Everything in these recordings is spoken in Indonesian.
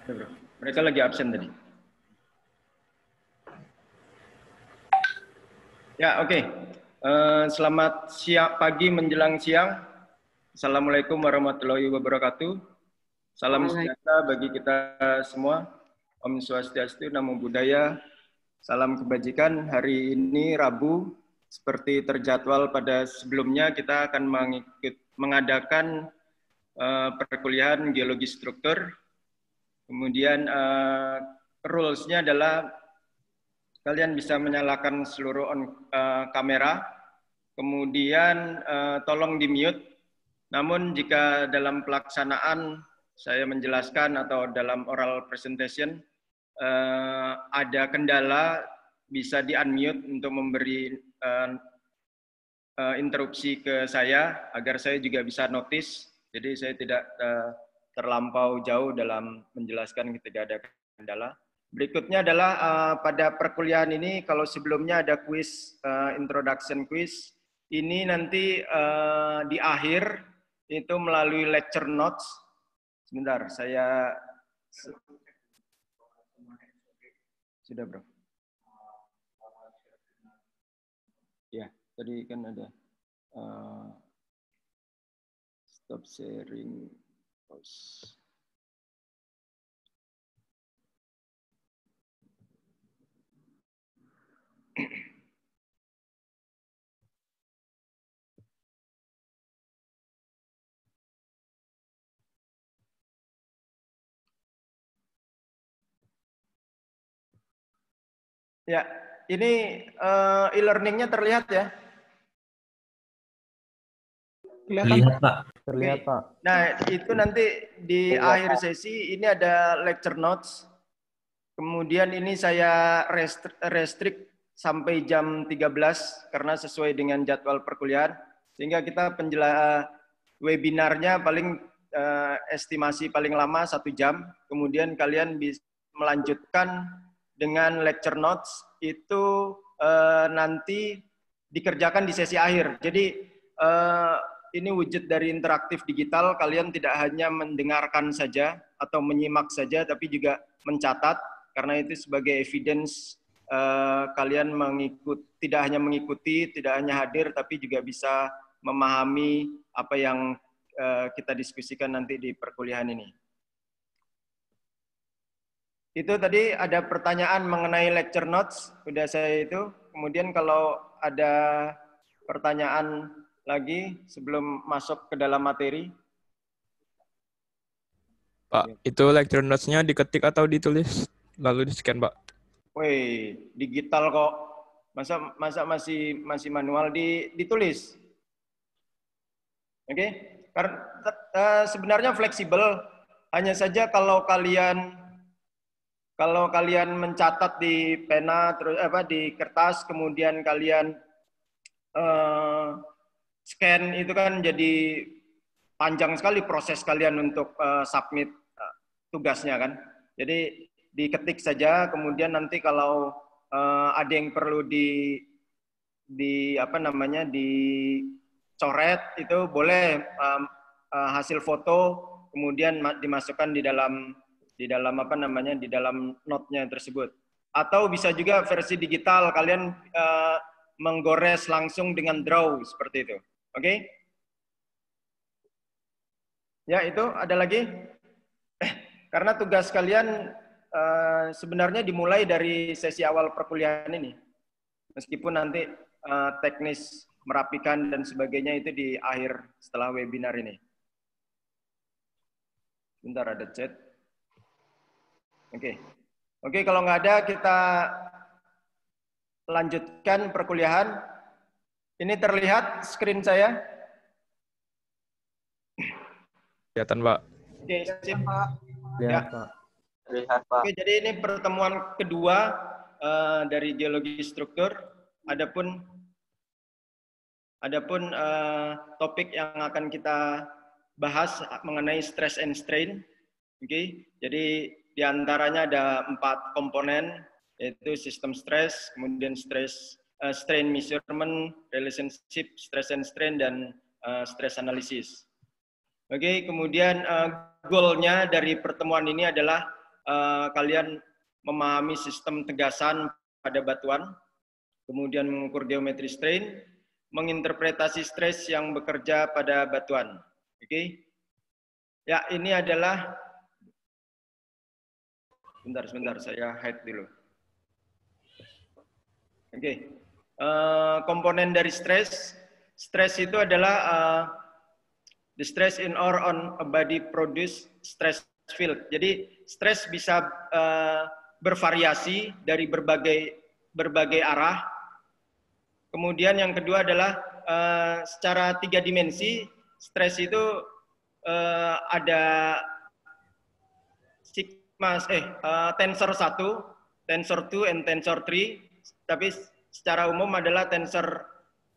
Mereka lagi absen tadi. Ya, oke. Selamat pagi menjelang siang. Assalamualaikum warahmatullahi wabarakatuh. Salam sejahtera bagi kita semua. Om Swastiastu, Namo Buddhaya. Salam kebajikan. Hari ini Rabu, seperti terjadwal pada sebelumnya, kita akan mengadakan perkuliahan geologi struktur. Kemudian rules-nya adalah kalian bisa menyalakan seluruh kamera, kemudian tolong di-mute. Namun jika dalam pelaksanaan saya menjelaskan atau dalam oral presentation ada kendala, bisa di-unmute untuk memberi interupsi ke saya agar saya juga bisa notice. Jadi saya tidak terlampau jauh dalam menjelaskan ketika ada kendala. Berikutnya adalah pada perkuliahan ini, kalau sebelumnya ada quiz, introduction quiz, ini nanti di akhir itu melalui lecture notes. Sebentar, saya sudah bro. Ya, tadi kan ada stop sharing. Pause. Ya, ini e-learningnya terlihat ya? Terlihat, Pak. Terlihat, Pak. Nah, itu nanti di akhir sesi ini ada lecture notes. Kemudian ini saya restrict sampai jam 13 karena sesuai dengan jadwal perkuliahan. Sehingga kita webinarnya paling estimasi paling lama 1 jam. Kemudian kalian bisa melanjutkan dengan lecture notes itu nanti dikerjakan di sesi akhir. Jadi ini wujud dari interaktif digital, kalian tidak hanya mendengarkan saja atau menyimak saja, tapi juga mencatat, karena itu sebagai evidence kalian tidak hanya mengikuti, tidak hanya hadir, tapi juga bisa memahami apa yang kita diskusikan nanti di perkuliahan ini. Itu tadi ada pertanyaan mengenai lecture notes, udah saya itu. Kemudian kalau ada pertanyaan lagi sebelum masuk ke dalam materi. Pak, itu lecture notes-nya diketik atau ditulis lalu di-scan, Pak? Wih, digital kok. Masa masih manual, ditulis. Oke? Karena sebenarnya fleksibel. Hanya saja kalau kalian mencatat di pena terus di kertas, kemudian kalian scan, itu kan jadi panjang sekali proses kalian untuk submit tugasnya kan. Jadi diketik saja, kemudian nanti kalau ada yang perlu dicoret itu boleh hasil foto kemudian dimasukkan di dalam note-nya tersebut. Atau bisa juga versi digital, kalian menggores langsung dengan draw seperti itu. Oke? Ya, itu ada lagi. Karena tugas kalian sebenarnya dimulai dari sesi awal perkuliahan ini. Meskipun nanti teknis merapikan dan sebagainya itu di akhir setelah webinar ini. Bentar, ada chat. Oke, kalau nggak ada kita lanjutkan perkuliahan. Ini terlihat screen saya? Kelihatan, Pak. Oke, sip. Ya, Pak. Terlihat, Pak. Oke, jadi ini pertemuan kedua dari geologi struktur. Adapun topik yang akan kita bahas mengenai stress and strain. Oke, jadi diantaranya ada 4 komponen, yaitu sistem stress, kemudian strain measurement, relationship stress and strain, dan stress analysis. Oke, kemudian goalnya dari pertemuan ini adalah kalian memahami sistem tegasan pada batuan, kemudian mengukur geometri strain, menginterpretasi stres yang bekerja pada batuan. Oke. Ya, ini adalah sebentar saya hide dulu. Oke. Komponen dari stres. Stres itu adalah the stress in or on a body produce stress field. Jadi stres bisa bervariasi dari berbagai arah. Kemudian yang kedua adalah secara 3 dimensi, stres itu ada tensor 1, tensor 2, and tensor 3. Tapi secara umum adalah tensor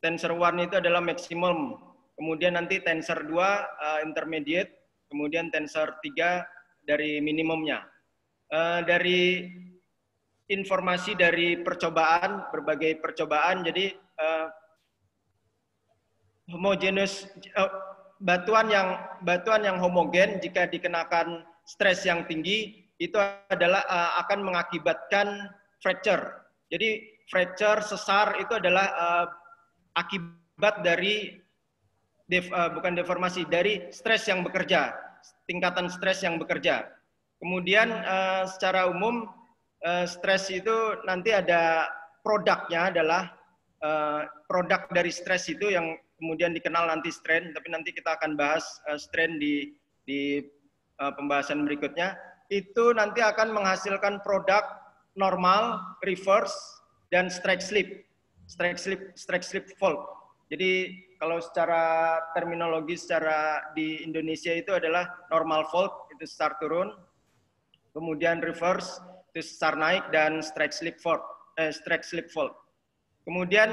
1 itu adalah maksimum. Kemudian nanti tensor 2 intermediate, kemudian tensor 3 dari minimumnya. Dari informasi dari percobaan, berbagai percobaan, jadi homogeneous batuan yang homogen jika dikenakan stres yang tinggi itu adalah akan mengakibatkan fracture. Jadi fracture, sesar itu adalah akibat dari bukan deformasi, dari stres yang bekerja, tingkatan stres yang bekerja. Kemudian secara umum stres itu nanti ada produknya adalah produk dari stres itu yang kemudian dikenal nanti strain, tapi nanti kita akan bahas strain di pembahasan berikutnya. Itu nanti akan menghasilkan produk normal, reverse, dan strike slip fault. Jadi kalau secara terminologi secara di Indonesia itu adalah normal fault, itu sesar turun, kemudian reverse itu sesar naik, dan strike slip fault. Kemudian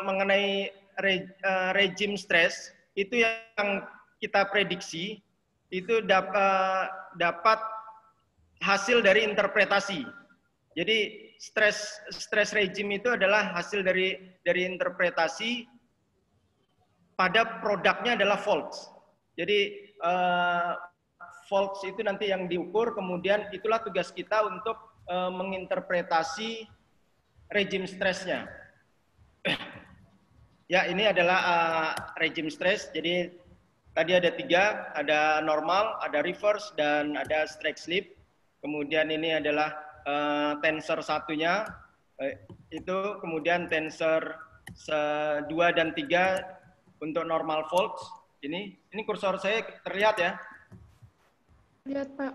mengenai regime stres itu yang kita prediksi itu dapat hasil dari interpretasi. Jadi stress regime itu adalah hasil dari interpretasi pada produknya adalah faults. Jadi faults itu nanti yang diukur, kemudian itulah tugas kita untuk menginterpretasi regime stresnya. Ya, ini adalah regime stress. Jadi tadi ada 3, ada normal, ada reverse, dan ada strike slip. Kemudian ini adalah tensor 1-nya, itu kemudian tensor 2 dan 3 untuk normal faults. Ini kursor saya terlihat ya? Lihat, Pak.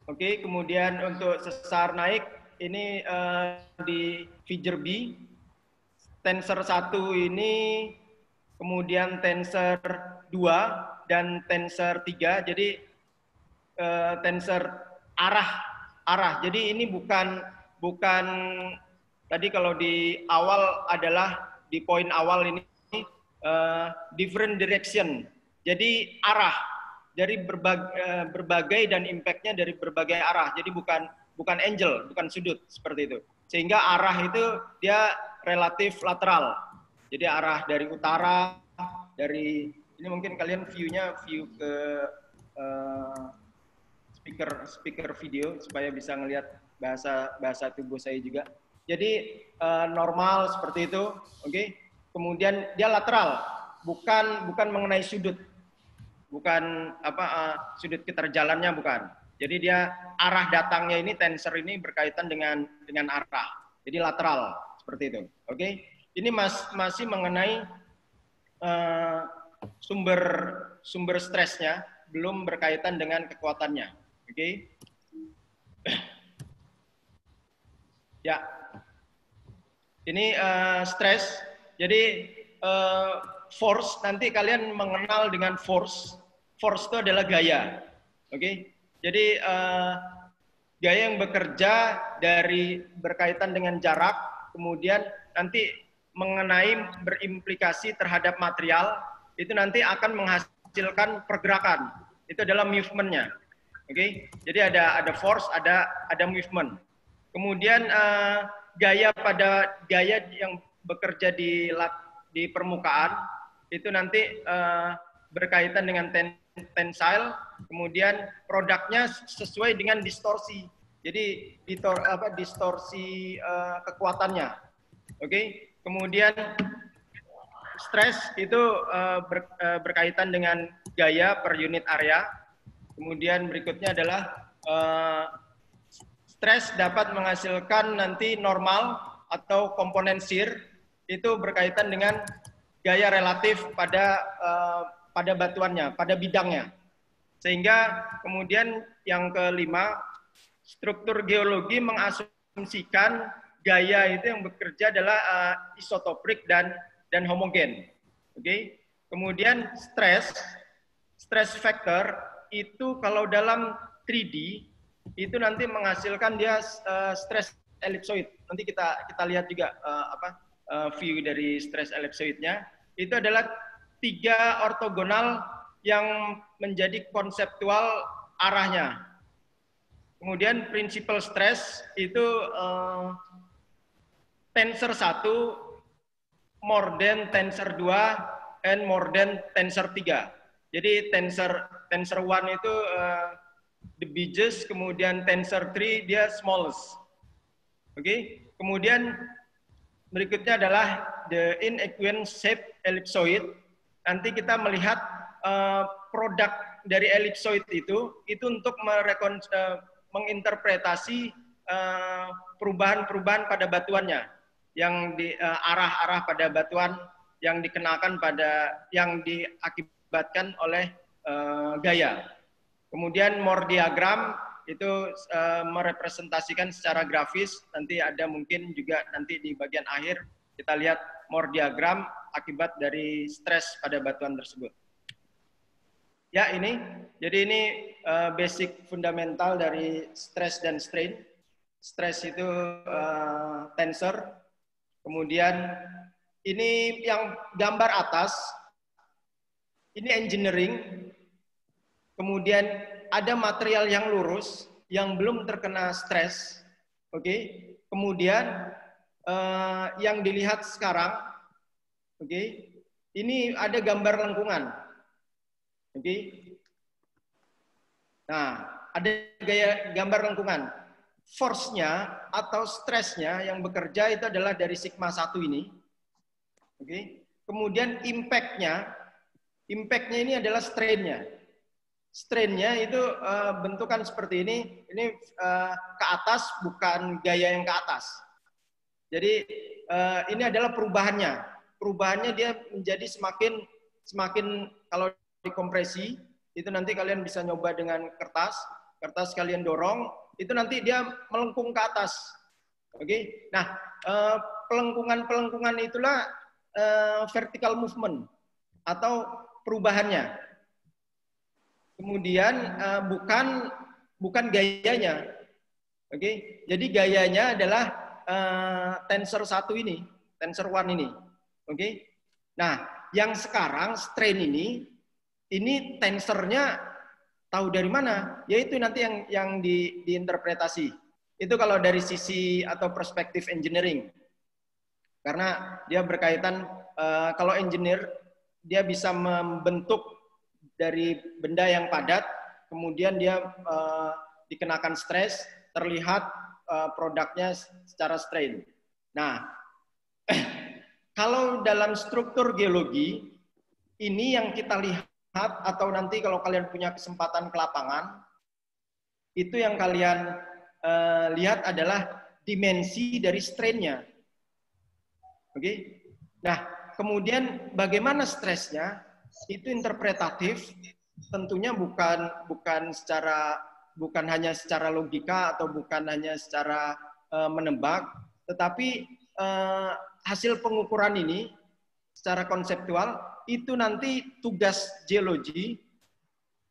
Oke, kemudian untuk sesar naik, ini di figure B. Tensor 1 ini, kemudian tensor 2 dan tensor 3. Jadi tensor arah. Jadi ini bukan tadi kalau di awal adalah di poin awal ini different direction. Jadi arah dari berbagai dan impact-nya dari berbagai arah. Jadi bukan angle, bukan sudut seperti itu. Sehingga arah itu dia relatif lateral. Jadi arah dari utara, dari ini mungkin kalian view ke speaker video supaya bisa ngelihat bahasa tubuh saya juga. Jadi normal seperti itu, oke. Kemudian dia lateral, bukan mengenai sudut, bukan sudut keterjalannya bukan. Jadi dia arah datangnya ini tensor ini berkaitan dengan arah. Jadi lateral seperti itu, oke. Ini masih mengenai sumber stresnya, belum berkaitan dengan kekuatannya, oke. Ya, ini stres. Jadi force, nanti kalian mengenal dengan force. Force itu adalah gaya, oke. Jadi gaya yang bekerja berkaitan dengan jarak, kemudian nanti mengenai berimplikasi terhadap material, itu nanti akan menghasilkan pergerakan. Itu adalah movement-nya, oke. Jadi ada force, ada movement. Kemudian gaya yang bekerja di permukaan itu nanti berkaitan dengan tensile, kemudian produknya sesuai dengan distorsi. Jadi distorsi kekuatannya. Oke. Kemudian stres itu berkaitan dengan gaya per unit area. Kemudian berikutnya adalah stres dapat menghasilkan nanti normal atau komponen shear, itu berkaitan dengan gaya relatif pada batuannya, pada bidangnya. Sehingga kemudian yang kelima, struktur geologi mengasumsikan gaya itu yang bekerja adalah isotopik dan homogen. Oke. Kemudian stress factor itu kalau dalam 3D itu nanti menghasilkan dia stress ellipsoid. Nanti kita lihat juga view dari stress ellipsoidnya. Itu adalah 3 ortogonal yang menjadi konseptual arahnya. Kemudian principal stress itu tensor 1 more than tensor 2 and more than tensor 3. Jadi tensor 1 itu the biggest, kemudian tensor 3 dia smallest. Oke. Kemudian berikutnya adalah the inequine shape ellipsoid. Nanti kita melihat produk dari ellipsoid itu untuk menginterpretasi perubahan-perubahan pada batuannya, yang di arah-arah pada batuan yang dikenakan yang diakibatkan oleh gaya. Kemudian Moore diagram itu merepresentasikan secara grafis. Nanti ada mungkin juga nanti di bagian akhir kita lihat Moore diagram akibat dari stres pada batuan tersebut. Ya, ini. Jadi ini basic fundamental dari stress dan strain. Stress itu tensor. Kemudian ini yang gambar atas, ini engineering. Kemudian ada material yang lurus, yang belum terkena stres. Oke. Kemudian yang dilihat sekarang, oke, ini ada gambar lengkungan. Oke. Nah, ada gambar lengkungan. Force-nya atau stresnya yang bekerja itu adalah dari sigma 1 ini. Oke. Kemudian impact-nya ini adalah strain-nya. Strain-nya itu bentukan seperti ini ke atas, bukan gaya yang ke atas. Jadi ini adalah perubahannya. Perubahannya dia menjadi semakin kalau dikompresi, itu nanti kalian bisa nyoba dengan kertas kalian dorong, itu nanti dia melengkung ke atas. Oke. Nah, pelengkungan itulah vertical movement atau perubahannya. Kemudian bukan gayanya. Oke. Jadi gayanya adalah tensor 1 ini, tensor 1 ini. Oke. Nah, yang sekarang strain ini tensornya tahu dari mana? Yaitu nanti yang diinterpretasi. Itu kalau dari sisi atau perspektif engineering. Karena dia berkaitan, kalau engineer, dia bisa membentuk dari benda yang padat, kemudian dia dikenakan stres, terlihat produknya secara strain. Nah, kalau dalam struktur geologi, ini yang kita lihat, atau nanti kalau kalian punya kesempatan ke lapangan, itu yang kalian lihat adalah dimensi dari strain-nya. Oke. Nah, kemudian bagaimana stresnya itu interpretatif, tentunya bukan hanya secara logika atau bukan hanya secara menebak, tetapi hasil pengukuran ini secara konseptual itu nanti tugas geologi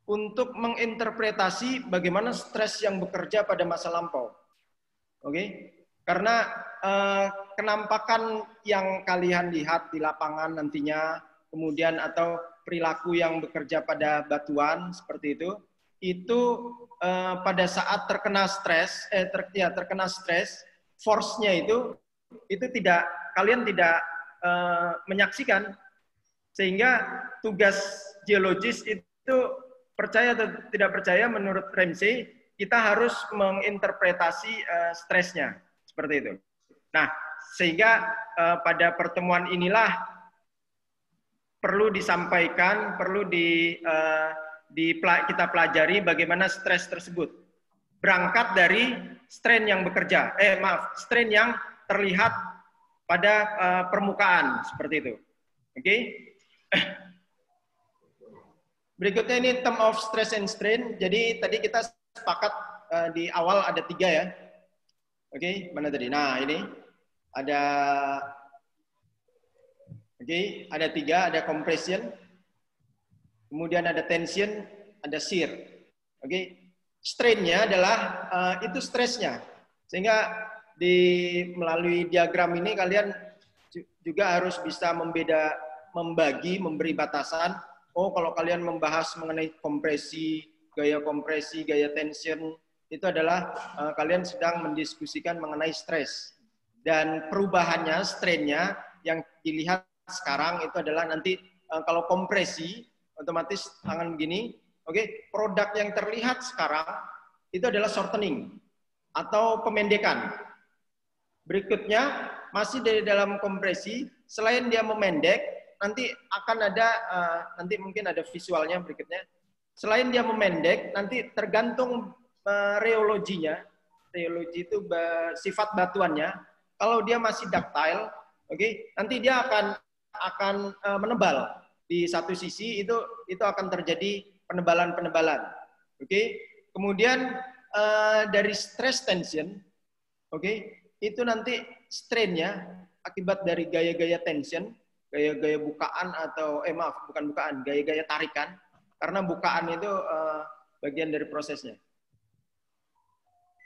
untuk menginterpretasi bagaimana stres yang bekerja pada masa lampau. Oke? Karena kenampakan yang kalian lihat di lapangan nantinya, kemudian atau perilaku yang bekerja pada batuan seperti itu pada saat terkena stres, force-nya itu kalian tidak menyaksikan. Sehingga tugas geologis itu percaya atau tidak percaya, menurut Ramsey, kita harus menginterpretasi stresnya. Seperti itu. Nah, sehingga pada pertemuan inilah perlu disampaikan, perlu kita pelajari bagaimana stres tersebut. Berangkat dari strain yang bekerja, strain yang terlihat pada permukaan, seperti itu. Oke? Berikutnya ini term of stress and strain. Jadi tadi kita sepakat di awal ada 3 ya. Oke, mana tadi? Nah, ini ada ada 3, ada compression, kemudian ada tension, ada shear. Oke, strain-nya adalah itu stresnya. Sehingga melalui diagram ini kalian juga harus bisa membagi, memberi batasan. Oh, kalau kalian membahas mengenai kompresi, gaya tension, itu adalah kalian sedang mendiskusikan mengenai stres. Dan perubahannya, strain-nya yang dilihat sekarang itu adalah nanti kalau kompresi, otomatis tangan begini. Oke, produk yang terlihat sekarang itu adalah shortening atau pemendekan. Berikutnya, masih dari dalam kompresi, selain dia memendek, nanti akan ada, nanti mungkin ada visualnya berikutnya. Selain dia memendek, nanti tergantung rheologinya. Rheologi itu sifat batuannya. Kalau dia masih ductile, nanti dia akan menebal di satu sisi, itu akan terjadi penebalan. Kemudian dari stress tension, itu nanti strain-nya akibat dari gaya-gaya tension, gaya-gaya bukaan atau bukan bukaan, gaya-gaya tarikan, karena bukaan itu bagian dari prosesnya.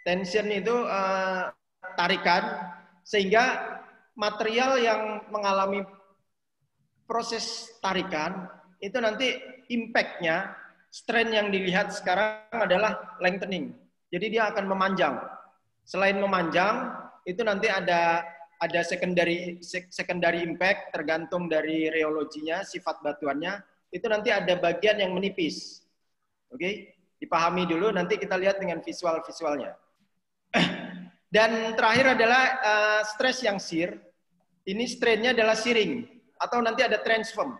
Tension itu tarikan, sehingga material yang mengalami proses tarikan itu nanti impact-nya, strain yang dilihat sekarang adalah lengthening. Jadi dia akan memanjang. Selain memanjang, itu nanti ada secondary impact tergantung dari rheologinya, sifat batuannya. Itu nanti ada bagian yang menipis. Dipahami dulu, nanti kita lihat dengan visualnya. Dan terakhir adalah stress yang shear. Ini strain-nya adalah shearing atau nanti ada transform.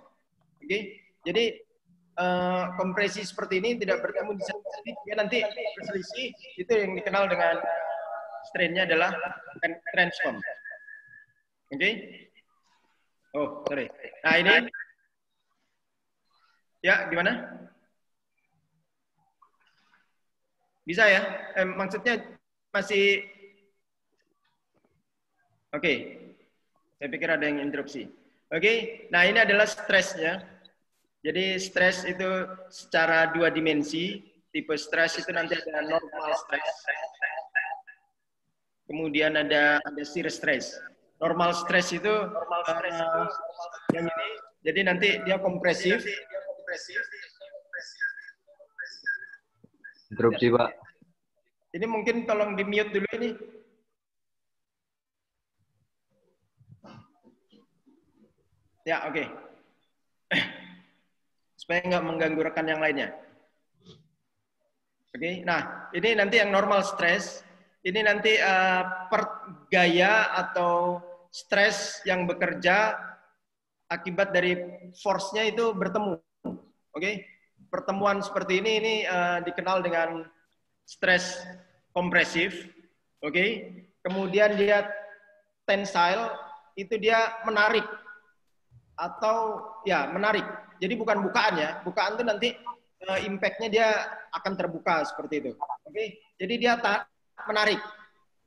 Jadi kompresi seperti ini tidak bertemu di satu titik, dia nanti berselisih. Itu yang dikenal dengan strain-nya adalah transform. Oh, sorry. Nah, ini ya gimana? Bisa ya? Maksudnya masih saya pikir ada yang interupsi. Nah ini adalah stresnya. Jadi stres itu secara 2 dimensi. Tipe stres itu nanti ada normal stress. Kemudian ada shear stress. Normal stress itu yang ini. Jadi nanti dia kompresif. Interupsi, Pak. Ini mungkin tolong di-mute dulu ini. Ya, oke. Supaya nggak mengganggu rekan yang lainnya. Nah, ini nanti yang normal stress. Ini nanti gaya atau stres yang bekerja akibat dari force-nya itu bertemu. Pertemuan seperti ini dikenal dengan stres kompresif. Kemudian dia tensile, itu dia menarik. Atau ya menarik. Jadi bukan bukaan ya. Bukaan itu nanti impact-nya dia akan terbuka seperti itu. Jadi dia menarik.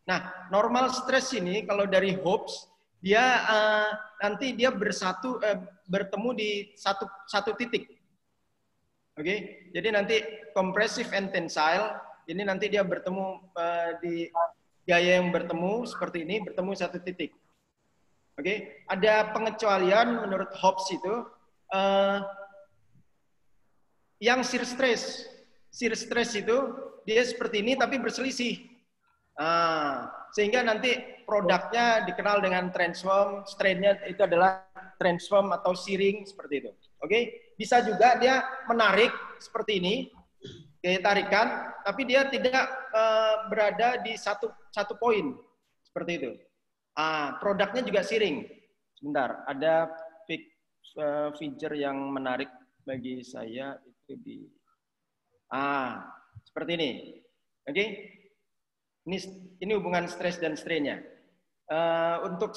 Nah, normal stress ini kalau dari Hobbes dia nanti dia bertemu di satu titik. Jadi nanti compressive and tensile ini nanti dia bertemu di gaya yang bertemu seperti ini, bertemu satu titik. Ada pengecualian menurut Hobbes itu yang shear stress. Shear stress itu dia seperti ini tapi berselisih. Sehingga nanti produknya dikenal dengan transform, strain-nya itu adalah transform atau shearing seperti itu. Bisa juga dia menarik seperti ini, gaya tarikan, tapi dia tidak berada di satu poin seperti itu. Produknya juga shearing. Sebentar, ada feature yang menarik bagi saya itu di seperti ini. Oke. Ini hubungan stress dan strain-nya. Untuk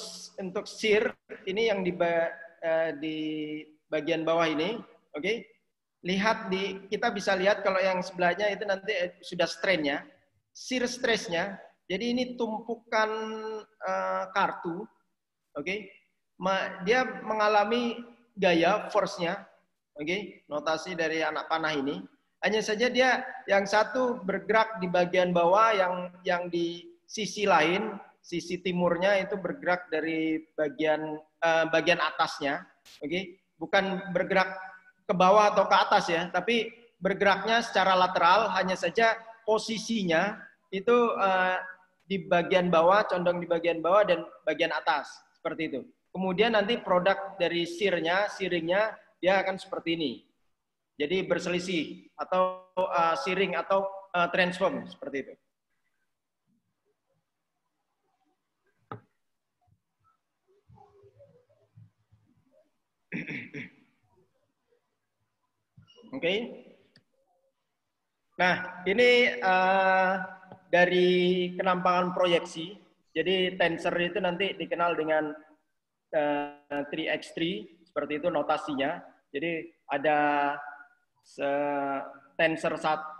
shear ini yang di bagian bawah ini, oke. Lihat kita bisa lihat kalau yang sebelahnya itu nanti sudah strain-nya, shear stress-nya. Jadi ini tumpukan kartu, oke. Dia mengalami gaya force-nya, oke. Notasi dari anak panah ini. Hanya saja dia yang satu bergerak di bagian bawah, yang di sisi lain, sisi timurnya itu bergerak dari bagian atasnya, oke. Bukan bergerak ke bawah atau ke atas ya, tapi bergeraknya secara lateral, hanya saja posisinya itu di bagian bawah, condong di bagian bawah dan bagian atas, seperti itu. Kemudian nanti produk dari shearing-nya dia akan seperti ini. Jadi berselisih atau shearing atau transform seperti itu. Oke. Nah, ini dari kenampangan proyeksi. Jadi tensor itu nanti dikenal dengan 3x3 seperti itu notasinya. Jadi ada tensor 1,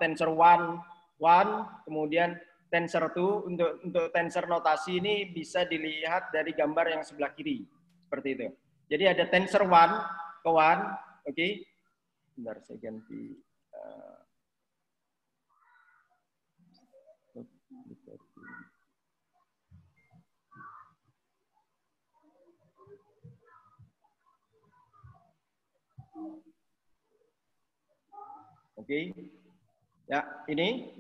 kemudian tensor 2. Untuk tensor notasi ini bisa dilihat dari gambar yang sebelah kiri seperti itu. Jadi ada tensor 1 ke 1, oke. Bentar saya ganti Oke. Ya, ini.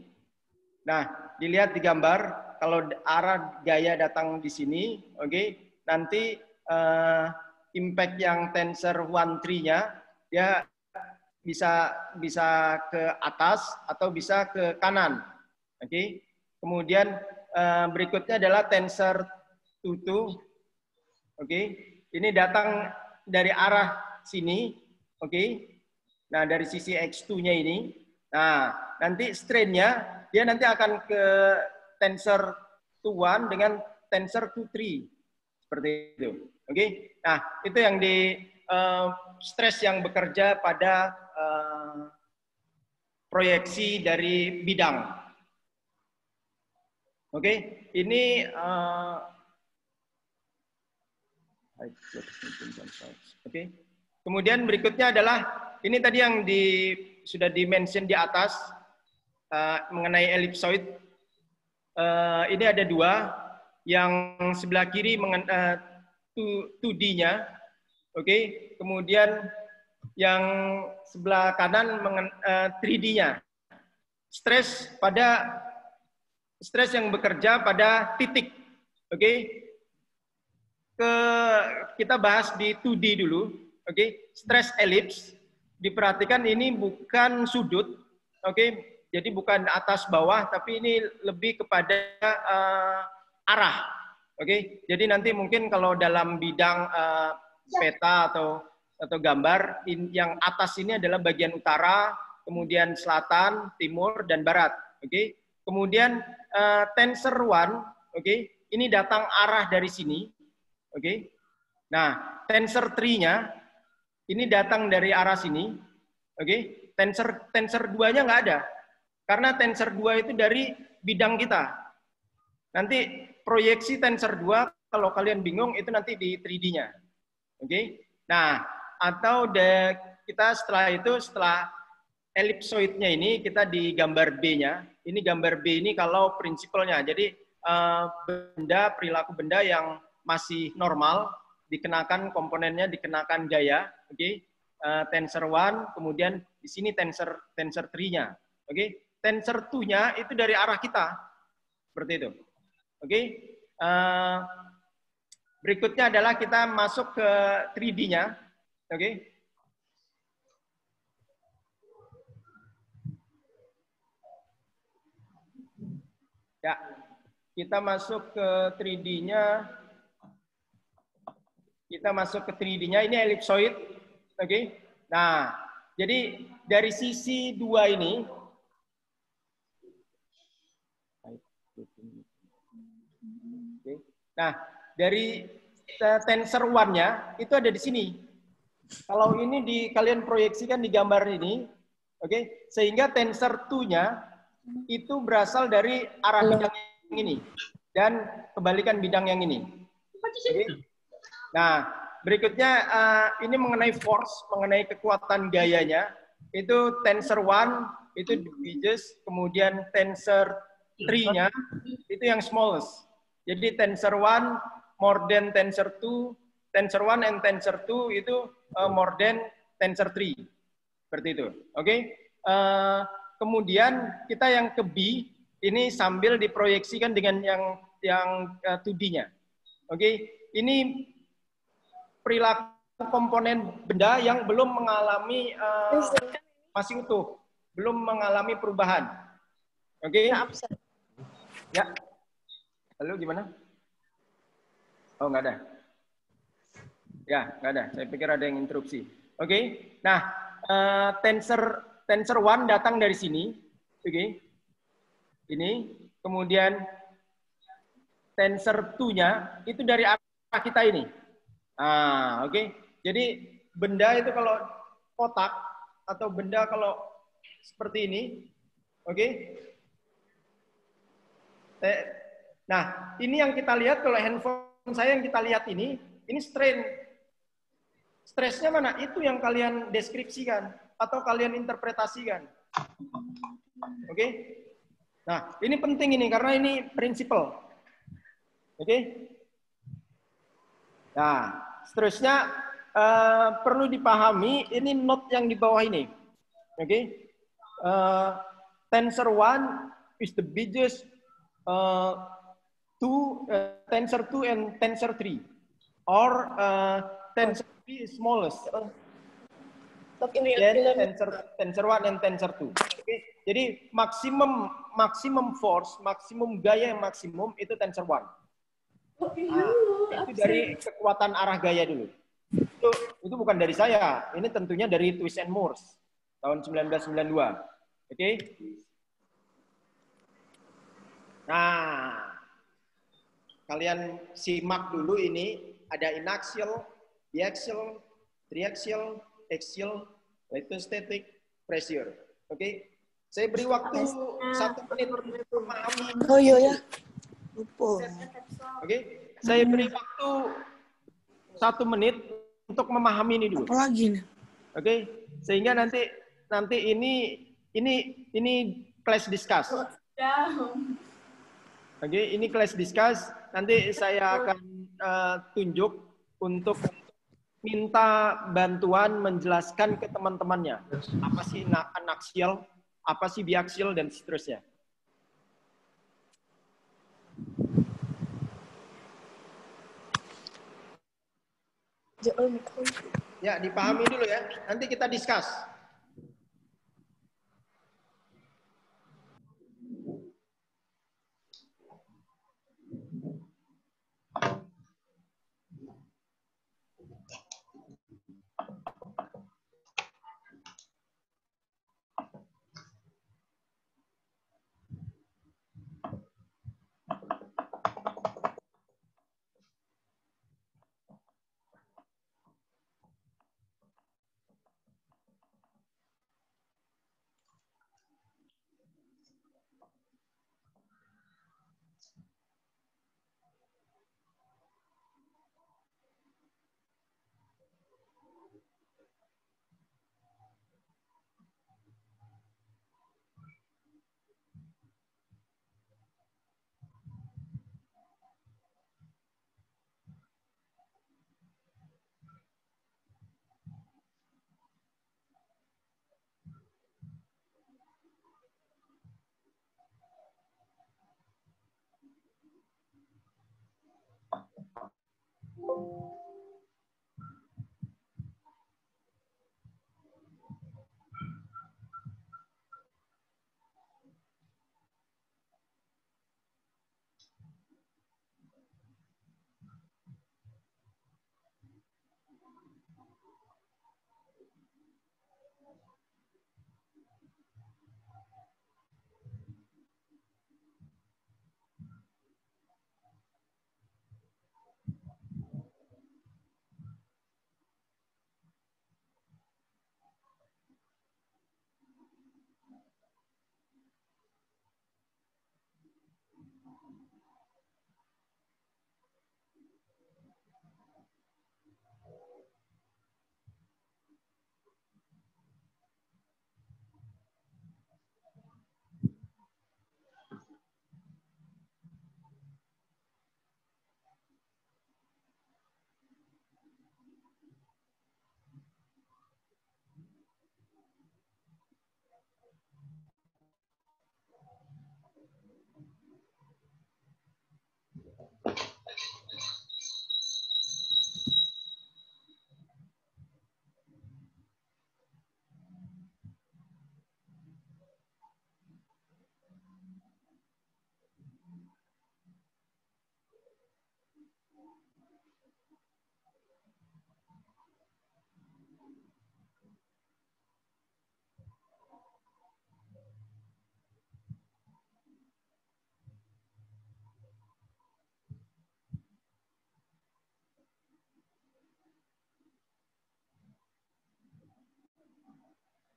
Nah, dilihat di gambar kalau arah gaya datang di sini, oke. Nanti impact yang tensor 1-3-nya dia bisa ke atas atau bisa ke kanan. Oke. Kemudian berikutnya adalah tensor 2. Oke. Ini datang dari arah sini, oke. Nah, dari sisi X2-nya ini. Nah, nanti strain-nya dia nanti akan ke tensor 2-1 dengan tensor 2-3. Seperti itu. Oke. Nah, itu yang di stres yang bekerja pada proyeksi dari bidang. Oke. Ini oke. Kemudian berikutnya adalah ini tadi yang sudah di-mention di atas mengenai ellipsoid. Ini ada 2. Yang sebelah kiri 2D-nya. Oke. Kemudian yang sebelah kanan 3D-nya. Stres yang bekerja pada titik. Oke. Kita bahas di 2D dulu. Oke, stress ellipse. Diperhatikan ini bukan sudut, oke. Jadi bukan atas bawah, tapi ini lebih kepada arah, oke. Jadi nanti mungkin kalau dalam bidang peta atau gambar, yang atas ini adalah bagian utara, kemudian selatan, timur, dan barat, oke. Kemudian tensor 1, oke. Ini datang arah dari sini, oke. Nah, tensor 3-nya ini datang dari arah sini, oke. Tensor 2-nya nggak ada, karena tensor 2 itu dari bidang kita. Nanti proyeksi tensor 2 kalau kalian bingung itu nanti di 3D-nya, oke. Nah, atau kita setelah ellipsoid-nya ini kita di gambar B-nya. Ini gambar B ini kalau prinsipalnya, jadi perilaku benda yang masih normal dikenakan komponennya, dikenakan gaya, oke. Tensor 1, kemudian di sini tensor 3-nya, oke. Tensor 2-nya itu dari arah kita, seperti itu, oke. Berikutnya adalah kita masuk ke 3D-nya, oke. Ya, kita masuk ke 3D-nya. Kita masuk ke 3D-nya. Ini ellipsoid. Oke. Nah, jadi dari sisi 2 ini. Oke. Nah, dari tensor 1-nya itu ada di sini. Kalau ini kalian proyeksikan di gambar ini, oke, sehingga tensor 2-nya itu berasal dari arah bidang yang ini dan kebalikan bidang yang ini. Okay. Nah, berikutnya ini mengenai force, mengenai kekuatan gayanya. Itu tensor 1 itu the biggest, kemudian tensor 3-nya itu yang smallest. Jadi tensor 1 more than tensor 2, tensor 1 and tensor 2 itu more than tensor 3. Seperti itu. Oke. Kemudian kita yang ke B ini sambil diproyeksikan dengan yang 2D-nya. Oke, ini perilaku komponen benda yang belum mengalami masih utuh, belum mengalami perubahan. Oke? Ya. Lalu gimana? Oh, nggak ada. Ya, nggak ada. Saya pikir ada yang interupsi. Oke. Nah, tensor 1 datang dari sini, oke. Ini, kemudian tensor 2-nya itu dari arah kita ini. Oke. Jadi benda itu kalau kotak atau benda kalau seperti ini, oke. Nah, ini yang kita lihat kalau handphone saya yang kita lihat ini strain. Stresnya mana? Itu yang kalian deskripsikan atau kalian interpretasikan. Oke? Nah, ini penting ini karena ini prinsipal. Oke? Nah, seterusnya perlu dipahami ini note yang di bawah ini. Oke? Tensor 1 is the biggest tensor 2 and tensor 3 or tensor 3 is smallest. Tensor 1 and tensor 2. Okay? Jadi maksimum force, maksimum gaya yang maksimum itu tensor 1. Itu dari kekuatan arah gaya dulu. Itu bukan dari saya. Ini tentunya dari Twist and Morse tahun 1992. Oke? Nah, kalian simak dulu ini ada inaxial, biaxial, triaxial, axial, electrostatic, pressure. Oke? Saya beri waktu 1 menit untuk memahami. Oh iya ya. Lupa. Oke? Saya beri waktu 1 menit untuk memahami ini dulu. Apa lagi nih? Oke? Sehingga nanti ini class discuss. Oke, ini class discuss. Nanti saya akan tunjuk untuk minta bantuan menjelaskan ke teman-temannya. Apa sih anaxial, apa sih biaxial, dan seterusnya. Ya, dipahami dulu ya. Nanti kita discuss.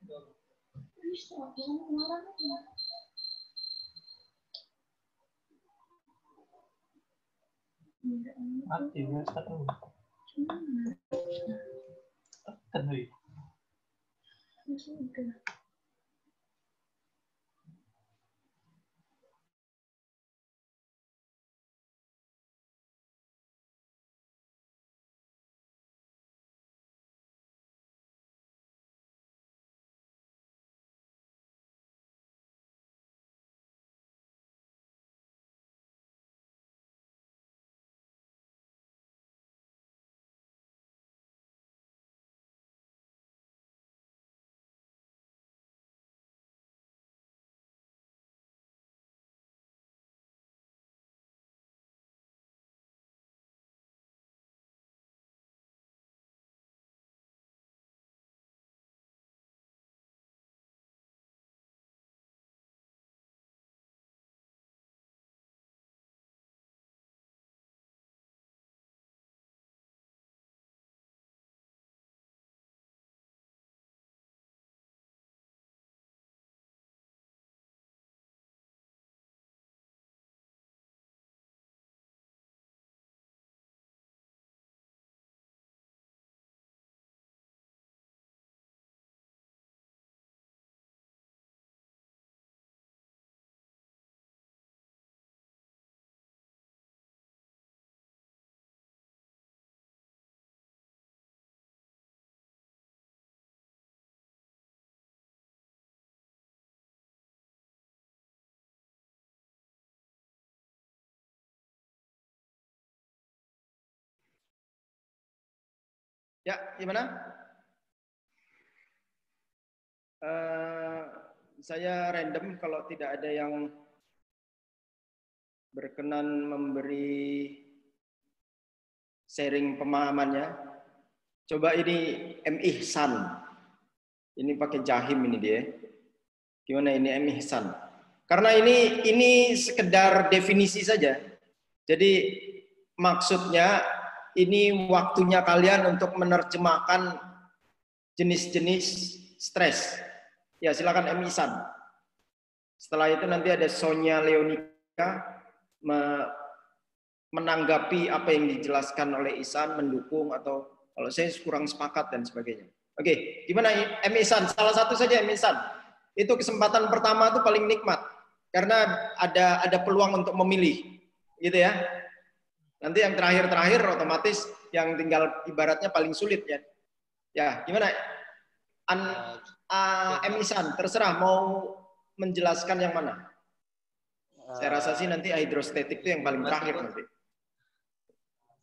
Mati ya satu. Tekan. Ya, gimana? Saya random kalau tidak ada yang berkenan memberi sharing pemahamannya. Coba ini M. Ihsan. Ini pakai jahim ini dia. Gimana ini M. Ihsan? Karena ini sekedar definisi saja. Jadi maksudnya ini waktunya kalian untuk menerjemahkan jenis-jenis stres. Ya, silakan M. Ihsan. Setelah itu nanti ada Sonia Leonika menanggapi apa yang dijelaskan oleh Ihsan, mendukung atau kalau saya kurang sepakat dan sebagainya. Oke, gimana M. Ihsan? Salah satu saja M. Ihsan. Itu kesempatan pertama itu paling nikmat karena ada peluang untuk memilih, gitu ya. Nanti yang terakhir otomatis yang tinggal ibaratnya paling sulit ya. Ya, gimana? M. Ihsan, terserah mau menjelaskan yang mana. Saya rasa sih nanti hidrostatik itu yang paling terakhir nanti.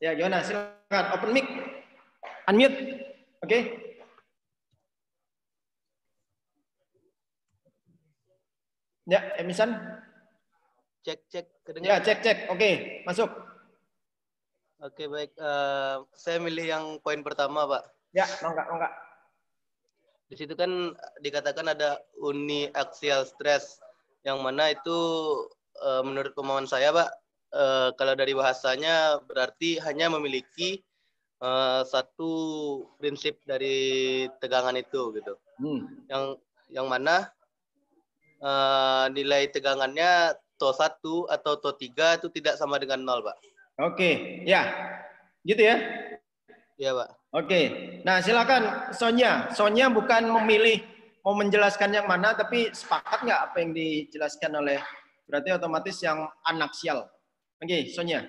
Ya, gimana? Silakan open mic. Unmute. Oke. Ya, M. Ihsan. Cek kedengaran. Ya, cek. Oke, masuk. Oke, baik. Saya milih yang poin pertama, Pak. Ya, enggak. Di situ kan dikatakan ada uniaxial stress, yang mana itu menurut pemahaman saya, Pak, kalau dari bahasanya berarti hanya memiliki satu prinsip dari tegangan itu, gitu. Yang mana nilai tegangannya TO1 atau TO3 itu tidak sama dengan 0, Pak. Oke, ya. Gitu ya? Iya, Pak. Oke. Nah, silakan Sonia. Sonia bukan memilih mau menjelaskan yang mana, tapi sepakat nggak apa yang dijelaskan oleh, berarti otomatis yang anaksial. Oke, Sonia.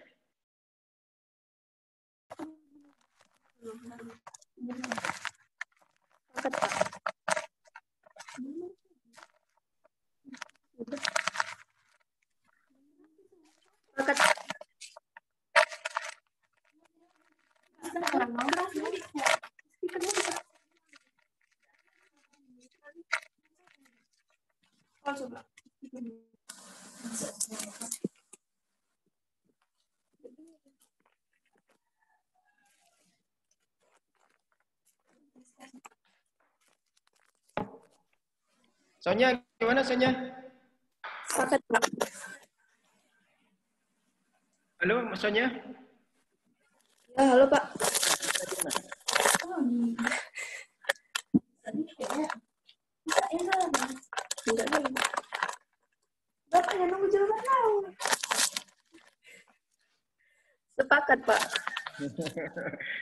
Sonia, gimana Sonia? Sepakat, Pak. Halo, Sonia? Ya, halo, Pak. Sepakat, Pak.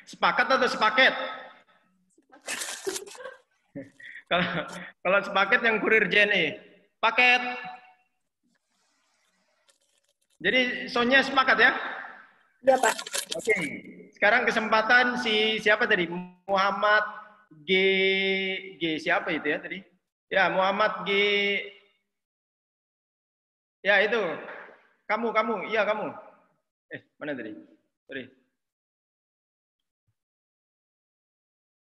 Sepakat atau sepaket? Kalau kalau sepaket yang kurir JNE. Paket. Jadi Sonya sepakat ya? Iya, Pak. Oke. Sekarang kesempatan siapa tadi? Muhammad G siapa itu ya tadi? Ya, Muhammad G. Ya, itu. Kamu. Iya, kamu. Mana tadi? Sorry.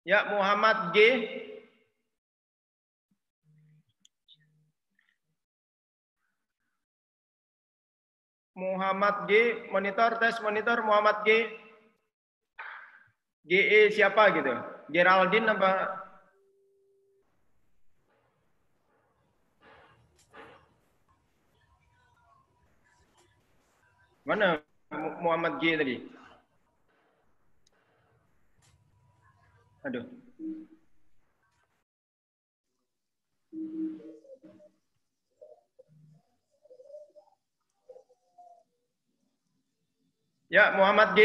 Ya, Muhammad G. Muhammad G. Tes monitor Muhammad G. GE siapa gitu? Geraldine apa? Mana Muhammad G tadi? Aduh. Ya, Muhammad G.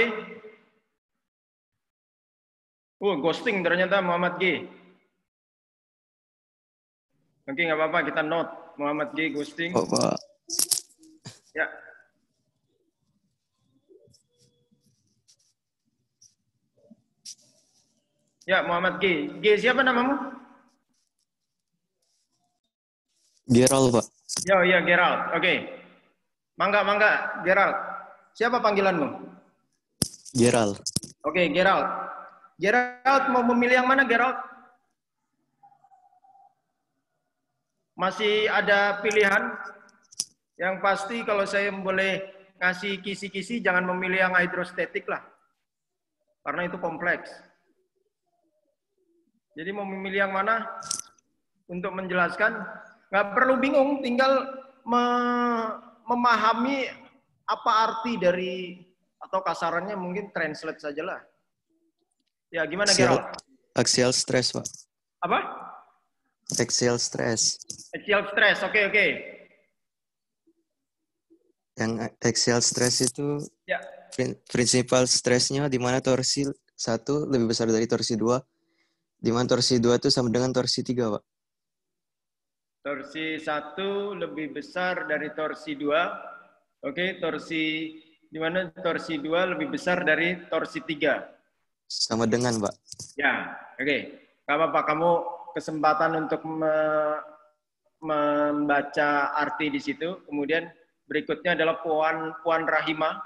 Ghosting ternyata Muhammad G. Oke, nggak apa-apa, kita note Muhammad G ghosting. Oh, Pak. Ya. Ya, Muhammad G. G siapa namamu? Gerald, Pak. Ya, Gerald. Oke. Mangga, Gerald. Siapa panggilanmu? Gerald. Oke, Gerald. Gerald mau memilih yang mana, Gerald? Masih ada pilihan? Yang pasti kalau saya boleh ngasih kisi-kisi, jangan memilih yang hidrostatik lah. Karena itu kompleks. Jadi mau memilih yang mana? Untuk menjelaskan, nggak perlu bingung, tinggal memahami apa arti dari, atau kasarannya mungkin translate saja lah. Ya, gimana Gerald? Axial stress, Pak. Apa? Axial stress. Axial stress, oke. Yang axial stress itu Ya. prinsipal stresnya di mana torsi 1 lebih besar dari torsi 2, di mana torsi 2 itu sama dengan torsi 3, Pak. Torsi 1 lebih besar dari torsi 2. Oke, torsi di mana torsi 2 lebih besar dari torsi 3. Sama dengan, Pak. Ya, oke. Gak apa-apa, kamu kesempatan untuk membaca arti di situ. Kemudian berikutnya adalah Puan Rahima.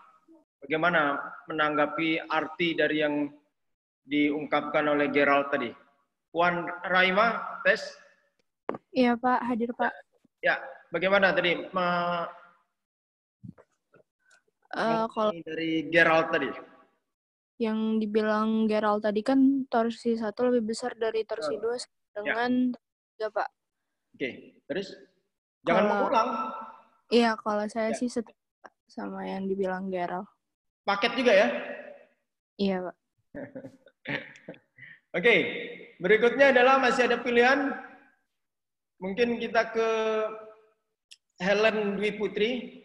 Bagaimana menanggapi arti dari yang diungkapkan oleh Gerald tadi? Puan Rahima, tes? Iya, Pak. Hadir, Pak. Ya, bagaimana tadi Kalau dari Gerald tadi? yang dibilang Gerald tadi kan torsi 1 lebih besar dari torsi 2 dengan 3, Pak. Oke, terus? Jangan mengulang. Iya, kalau saya sih setuju Pak, sama yang dibilang Gerald. Paket juga ya? Iya, Pak. Oke, berikutnya adalah masih ada pilihan. Mungkin kita ke Helen Dwi Putri.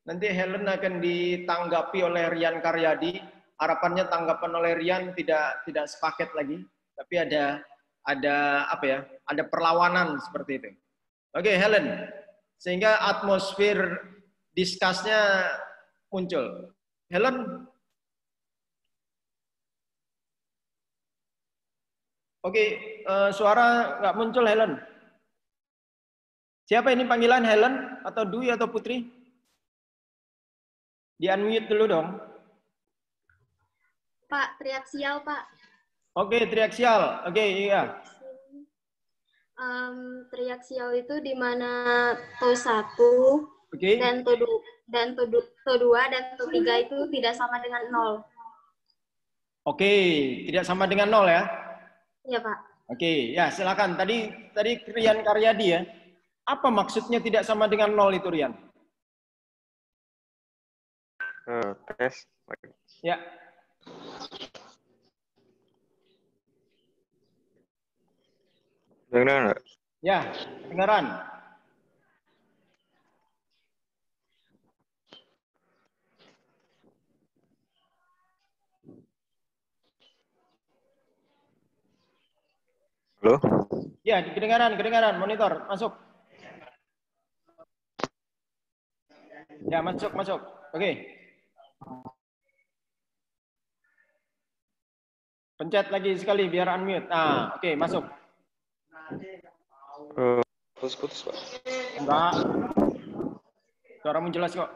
Nanti Helen akan ditanggapi oleh Rian Karyadi. Harapannya tanggapan oleh Rian tidak sepaket lagi, tapi ada apa ya? Ada perlawanan seperti itu. Oke, Helen. Sehingga atmosfer diskusnya muncul. Helen. Oke, suara nggak muncul Helen. Siapa ini panggilan Helen atau Dwi atau Putri? Di-unmute dulu dong. Pak, triaksial, Pak. Oke, triaksial. Oke, iya. Triaksial itu di mana TO1 dan TO2 dan TO3 itu tidak sama dengan 0. Oke, tidak sama dengan 0 ya? Iya, Pak. Oke, ya silakan. Tadi Rian Karyadi ya. Apa maksudnya tidak sama dengan 0 itu, Rian? Tes. Ya. Dengar nggak? Ya, kedengaran. Halo? Ya, kedengaran, monitor, masuk. Ya, masuk. Oke. Pencet lagi sekali biar unmute. Nah, oke, masuk. Putus, Pak. Enggak. Suaramu jelas kok.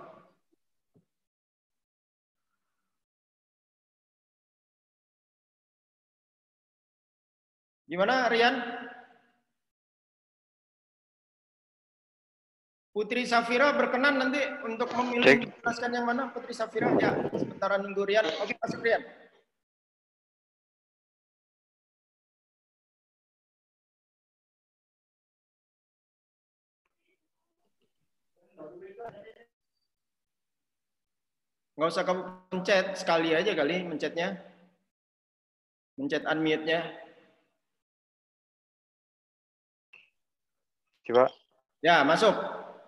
Gimana, Rian? Putri Safira berkenan nanti untuk memilih menjelaskan yang mana? Putri Safira, ya. Sementara nunggu Rian. Oke, masuk Rian. Nggak usah kamu pencet, sekali aja kali mencetnya. Mencet unmute-nya. Coba. Ya, masuk.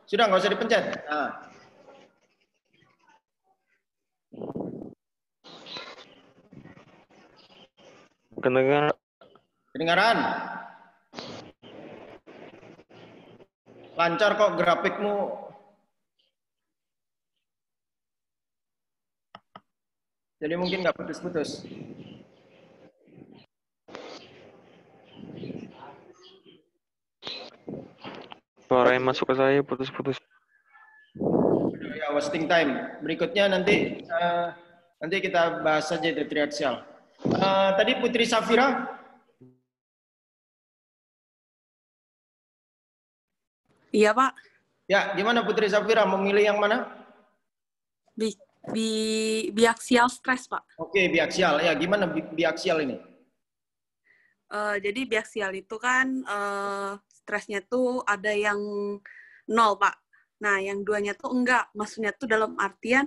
Sudah, nggak usah dipencet. Nah. Kedengaran? Lancar kok grafikmu. Jadi mungkin nggak putus-putus. Suara yang masuk ke saya putus-putus. Ya, wasting time. Berikutnya nanti kita bahas saja di triaxial. Tadi Putri Safira. Iya, Pak. Ya, gimana Putri Safira? Memilih yang mana? Biaxial stress, Pak. Oke, biaxial. Ya, gimana biaxial ini? Jadi biaxial itu kan stresnya tuh ada yang 0, Pak. Nah, yang 2-nya tuh enggak. Maksudnya tuh dalam artian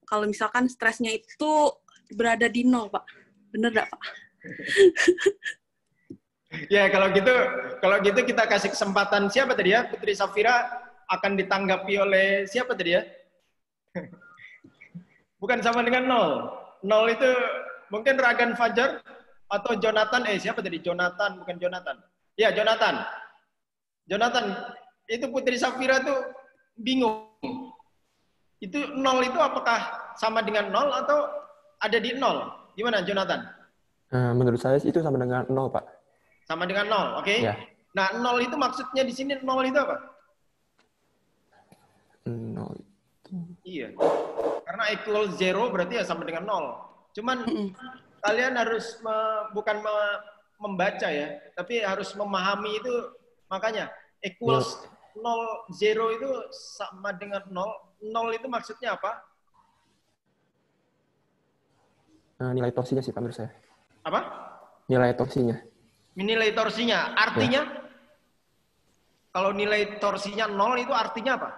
kalau misalkan stresnya itu berada di 0, Pak. Bener nggak, Pak? Ya, kalau gitu kita kasih kesempatan siapa tadi ya? Putri Safira akan ditanggapi oleh siapa tadi ya? Bukan sama dengan 0. 0 itu mungkin Ragan Fajar atau Jonathan. Siapa tadi? Jonathan, bukan Jonathan. Ya, Jonathan. Jonathan, itu Putri Safira tuh bingung. Itu 0 itu apakah sama dengan 0 atau ada di 0? Gimana, Jonathan? Menurut saya itu sama dengan 0, Pak. Sama dengan 0, oke? Ya. Nah, 0 itu maksudnya di sini 0 itu apa? 0 itu. Iya. Karena equal 0 berarti ya sama dengan 0. Cuman kalian harus bukan membaca ya, tapi harus memahami itu. Makanya equals 0, 0 itu sama dengan 0. 0 itu maksudnya apa? Nilai torsinya sih, Pak, menurut saya. Apa? Nilai torsinya. Nilai torsinya. Artinya? Ya. Kalau nilai torsinya 0 itu artinya apa?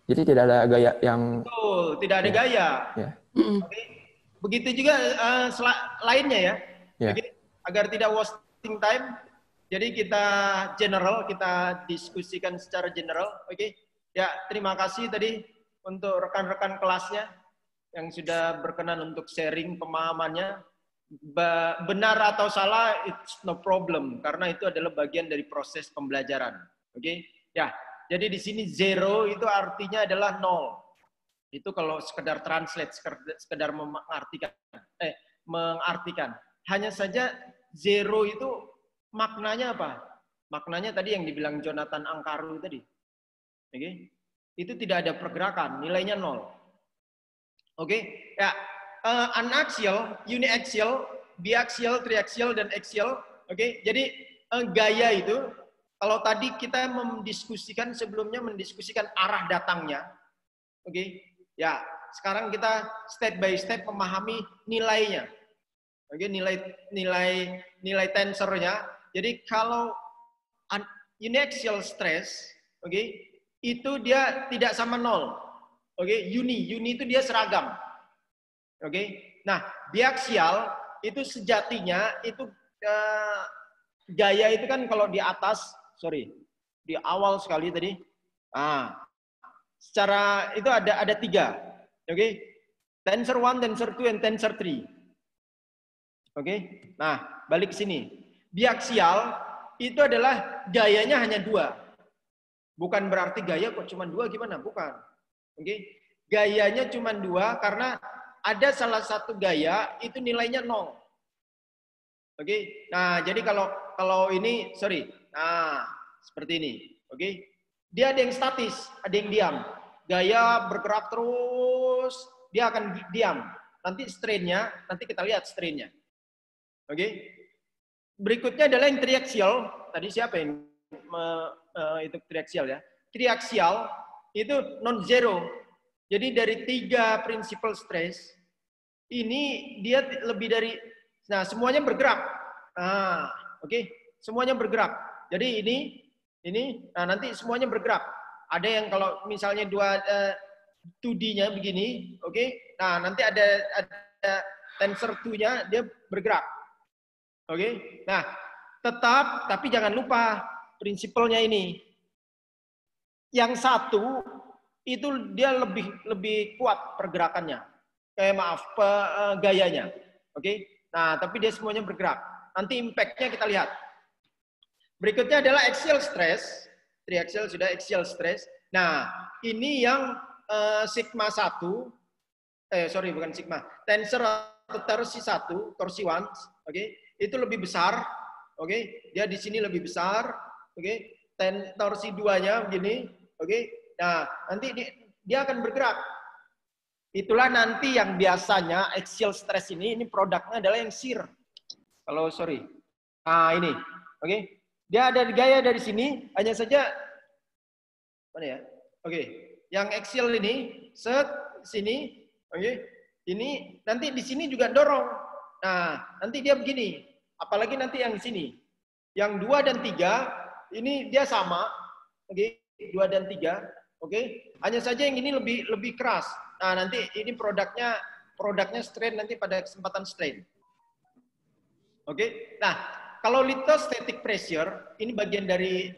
Jadi tidak ada gaya yang... Betul, tidak ada gaya. Ya. Oke. Begitu juga lainnya ya. Ya. Oke. Agar tidak wasting time, jadi kita diskusikan secara general. Oke. Ya, terima kasih tadi untuk rekan-rekan kelasnya yang sudah berkenan untuk sharing pemahamannya. Benar atau salah, it's no problem, karena itu adalah bagian dari proses pembelajaran. Oke? Ya, jadi di sini 0 itu artinya adalah 0. Itu kalau sekedar translate, sekedar mengartikan. Hanya saja 0 itu maknanya apa? Maknanya tadi yang dibilang Jonathan Angkaru tadi. Oke? Itu tidak ada pergerakan, nilainya 0. Oke? Ya. Anaxial, uniaxial, biaxial, triaxial, dan axial. Oke, jadi gaya itu, kalau tadi kita sebelumnya mendiskusikan arah datangnya. Oke, ya sekarang kita step by step memahami nilainya. Oke, nilai tensornya. Jadi kalau uniaxial stress, oke, itu dia tidak sama 0. Oke, uni itu dia seragam. Oke, nah biaxial itu sejatinya itu gaya itu kan kalau di atas, di awal sekali tadi. Secara itu ada 3. Oke, tensor 1, tensor 2, dan tensor 3. Oke, nah balik ke sini. Biaksial itu adalah gayanya hanya 2. Bukan berarti gaya kok cuma 2 gimana? Bukan. Oke. Gayanya cuma 2 karena ada salah satu gaya itu nilainya 0. Oke. Nah, jadi kalau ini Nah, seperti ini. Oke. Dia ada yang statis, ada yang diam. Gaya bergerak terus, dia akan diam. Nanti strain-nya, nanti kita lihat strain-nya. Oke. Berikutnya adalah yang triaxial. Tadi siapa yang itu triaxial ya? Triaxial itu non-zero. Jadi dari 3 principal stress, ini dia lebih dari, nah semuanya bergerak. Nah, oke. Semuanya bergerak. Jadi ini, nah nanti semuanya bergerak. Ada yang kalau misalnya 2D-nya begini, oke. Nah, nanti ada tensor 2-nya dia bergerak. Oke. Nah, tapi jangan lupa prinsipalnya ini. Yang satu itu dia lebih kuat pergerakannya. Gayanya. Oke. Nah, tapi dia semuanya bergerak. Nanti impact-nya kita lihat. Berikutnya adalah axial stress. Triaxial sudah axial stress. Nah, ini yang sigma 1. Bukan sigma. Tensor atau torsi 1, torsi 1, oke. Itu lebih besar, oke. Dia di sini lebih besar, oke. Torsi 2-nya begini, oke. Nah, nanti dia akan bergerak. Itulah nanti yang biasanya axial stress ini produknya adalah yang shear. Nah, ini, oke. Dia ada gaya dari sini, hanya saja mana ya? Oke. Yang axial ini sini, oke. Ini nanti di sini juga dorong. Nah, nanti dia begini. Apalagi nanti yang di sini. Yang 2 dan 3 ini dia sama. Oke, 2 dan 3. Oke. Hanya saja yang ini lebih keras. Nah, nanti ini produknya strain nanti pada kesempatan strain. Oke. Nah, kalau lithostatic pressure ini bagian dari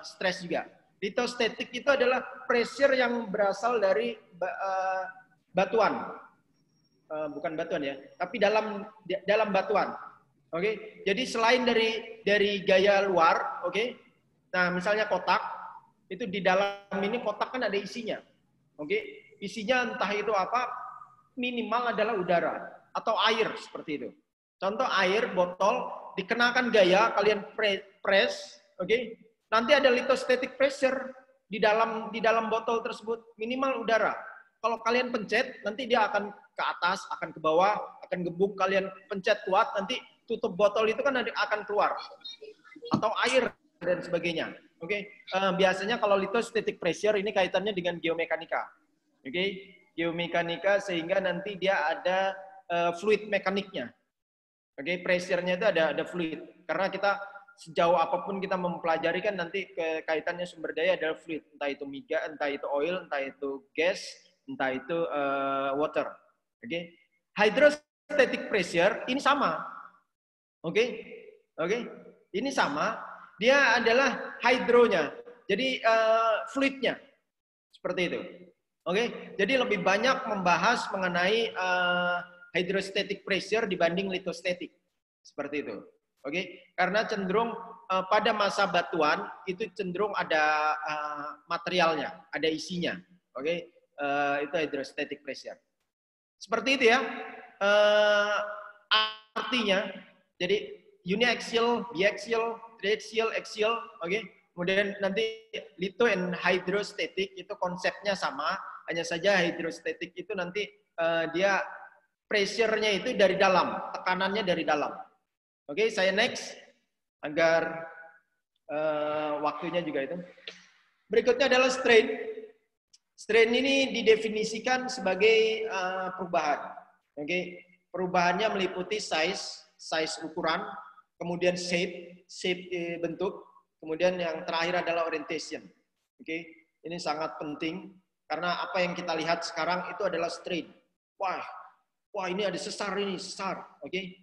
stress juga. Lithostatic itu adalah pressure yang berasal dari batuan. Bukan batuan ya, tapi dalam batuan. Oke. Jadi selain dari gaya luar, oke. Nah, misalnya kotak, itu di dalam ini kotak kan ada isinya. Oke. Isinya entah itu apa, minimal adalah udara atau air seperti itu. Contoh air botol dikenakan gaya, kalian press, oke. Nanti ada lithostatic pressure di dalam botol tersebut, minimal udara. Kalau kalian pencet, nanti dia akan ke atas, akan ke bawah, akan gebuk. Kalian pencet kuat, nanti tutup botol itu kan akan keluar. Atau air dan sebagainya. Oke. Biasanya kalau lithostatic pressure ini kaitannya dengan geomekanika. Oke. Geomekanika sehingga nanti dia ada fluid mekaniknya. Oke. Pressure-nya itu ada fluid. Karena kita sejauh apapun kita mempelajari kan nanti kaitannya sumber daya adalah fluid. Entah itu migas, entah itu oil, entah itu gas, entah itu water. Oke. Hydrostatic pressure ini sama. Oke. Ini sama. Dia adalah hydronya. Jadi fluidnya. Seperti itu. Oke. Jadi lebih banyak membahas mengenai hydrostatic pressure dibanding lithostatic. Seperti itu. Oke. Karena cenderung pada masa batuan itu cenderung ada materialnya, ada isinya. Oke. Itu hydrostatic pressure. Seperti itu ya. Artinya, jadi uniaxial, biaxial, triaxial, axial, oke. Kemudian nanti litho and hydrostatic itu konsepnya sama, hanya saja hydrostatic itu nanti dia pressure-nya itu dari dalam, tekanannya dari dalam. Oke, saya next agar waktunya juga itu. Berikutnya adalah strain. Strain ini didefinisikan sebagai perubahan. Oke, perubahannya meliputi size ukuran, kemudian shape bentuk, kemudian yang terakhir adalah orientation. Oke, ini sangat penting karena apa yang kita lihat sekarang itu adalah strain. Wah ini ada sesar. Oke,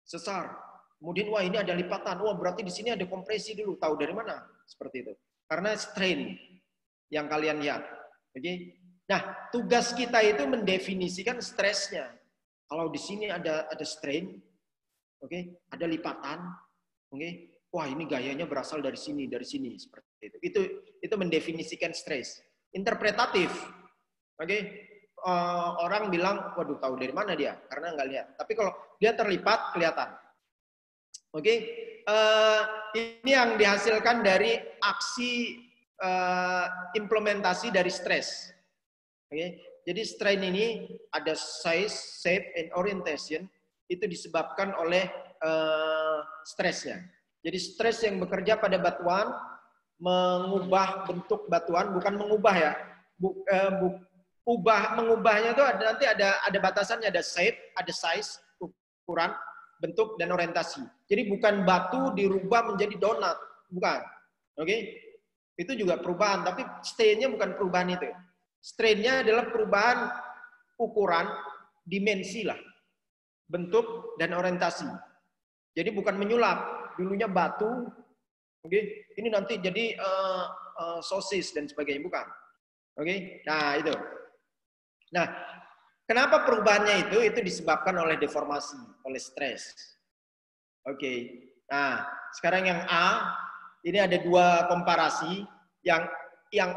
sesar. Kemudian wah ini ada lipatan. Wah berarti di sini ada kompresi dulu. Tahu dari mana? Seperti itu. Karena strain yang kalian lihat. Oke. Nah, tugas kita itu mendefinisikan stresnya. Kalau di sini ada strain, Oke, ada lipatan. Oke, wah ini gayanya berasal dari sini seperti itu. Itu mendefinisikan stres. Interpretatif. Oke, orang bilang, waduh tahu dari mana dia? Karena nggak lihat. Tapi kalau dia terlipat kelihatan. Oke, ini yang dihasilkan dari aksi implementasi dari stres. Oke, jadi strain ini ada size, shape, and orientation. Itu disebabkan oleh stresnya. Jadi stres yang bekerja pada batuan mengubah bentuk batuan, bukan mengubah ya. Mengubahnya itu nanti ada batasannya, ada shape, ada size, ukuran, bentuk dan orientasi. Jadi bukan batu dirubah menjadi donat, bukan. Oke? Itu juga perubahan, tapi strain-nya bukan perubahan itu. Strain-nya adalah perubahan ukuran, dimensi lah. Bentuk dan orientasi. Jadi bukan menyulap, dulunya batu, oke, ini nanti jadi sosis dan sebagainya, bukan. Oke, nah itu. Nah, kenapa perubahannya itu disebabkan oleh deformasi, oleh stres. Oke, nah sekarang yang A, ini ada dua komparasi. Yang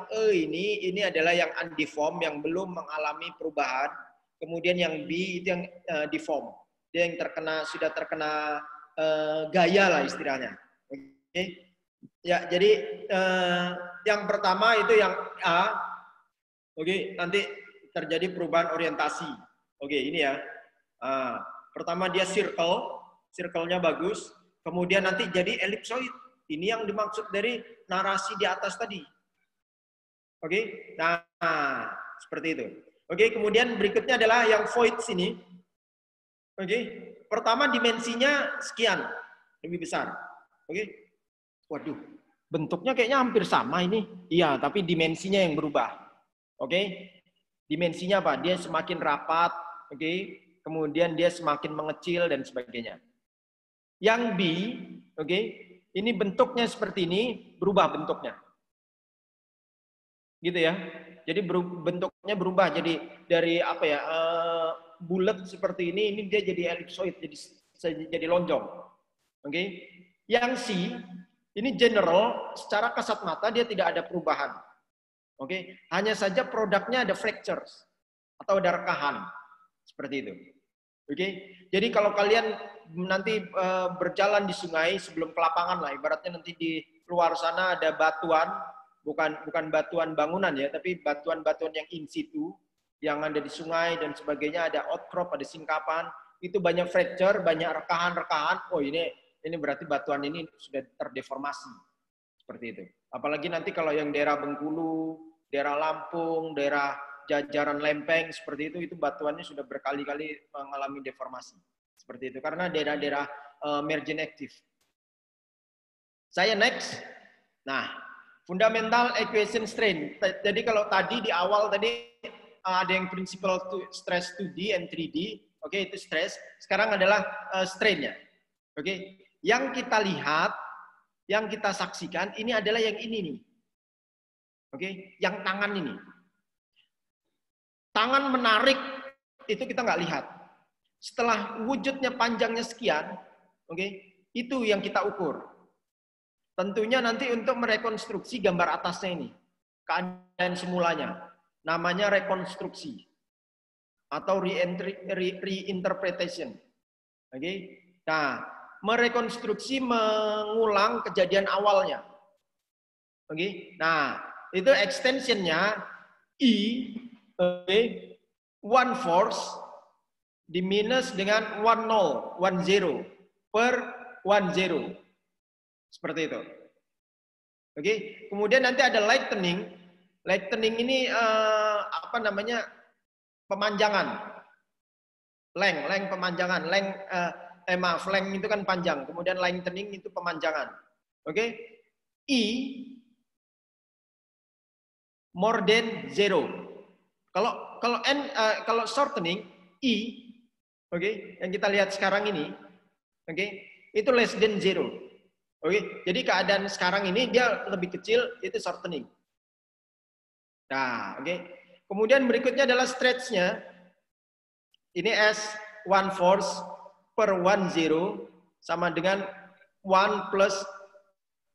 E ini adalah yang undeformed, yang belum mengalami perubahan. Kemudian yang B itu yang deformed. Dia yang sudah terkena gaya lah istilahnya. Oke. Ya, jadi yang pertama itu yang A. Oke, nanti terjadi perubahan orientasi. Oke, ini ya. Pertama dia circle-nya bagus. Kemudian nanti jadi ellipsoid. Ini yang dimaksud dari narasi di atas tadi. Oke, nah seperti itu. Oke, kemudian berikutnya adalah yang void sini. Oke, pertama dimensinya sekian, lebih besar. Oke, waduh, bentuknya kayaknya hampir sama ini. Iya, tapi dimensinya yang berubah. Oke, dimensinya apa? Dia semakin rapat. Oke, kemudian dia semakin mengecil dan sebagainya. Yang B, oke, ini bentuknya seperti ini, berubah bentuknya. Gitu ya. Jadi bentuknya berubah. Jadi dari apa ya? Bulat seperti ini dia jadi ellipsoid, jadi lonjong. Oke. Yang C, ini general, secara kasat mata dia tidak ada perubahan. Oke. Hanya saja produknya ada fractures atau ada rekahan. Seperti itu. Oke. Jadi kalau kalian nanti berjalan di sungai sebelum ke lapangan lah, ibaratnya nanti di luar sana ada batuan, bukan batuan bangunan ya, tapi batuan-batuan yang in situ, yang ada di sungai dan sebagainya, ada outcrop, ada singkapan, itu banyak fracture, banyak rekahan-rekahan. Oh ini berarti batuan ini sudah terdeformasi. Seperti itu. Apalagi nanti kalau yang daerah Bengkulu, daerah Lampung, daerah Jajaran Lempeng, seperti itu batuannya sudah berkali-kali mengalami deformasi. Seperti itu, karena daerah-daerah margin active. Saya next. Nah, fundamental equation strain. Jadi kalau tadi di awal tadi ada yang principle stress 2D and 3D. Oke, itu stress. Sekarang adalah strain-nya. Oke, yang kita lihat, yang kita saksikan, ini adalah yang ini nih. Oke, yang tangan ini. Tangan menarik, itu kita nggak lihat. Setelah wujudnya panjangnya sekian, oke, itu yang kita ukur. Tentunya nanti untuk merekonstruksi gambar atasnya ini, keadaan semulanya. Namanya rekonstruksi atau reinterpretation. Oke. Nah, merekonstruksi mengulang kejadian awalnya. Oke. Nah, itu extensionnya E, oke, 1 force di minus dengan 10 per 10. Seperti itu. Oke. Kemudian nanti ada lightening. Lightening ini apa namanya, pemanjangan, length pemanjangan, length itu kan panjang, kemudian lightening itu pemanjangan. Oke, E more than 0. Kalau shortening E, oke, yang kita lihat sekarang ini, oke, itu less than 0. Oke, jadi keadaan sekarang ini dia lebih kecil, itu shortening. Nah, oke. Kemudian berikutnya adalah stretch-nya. Ini S 1 force. per 1 0 sama dengan 1 plus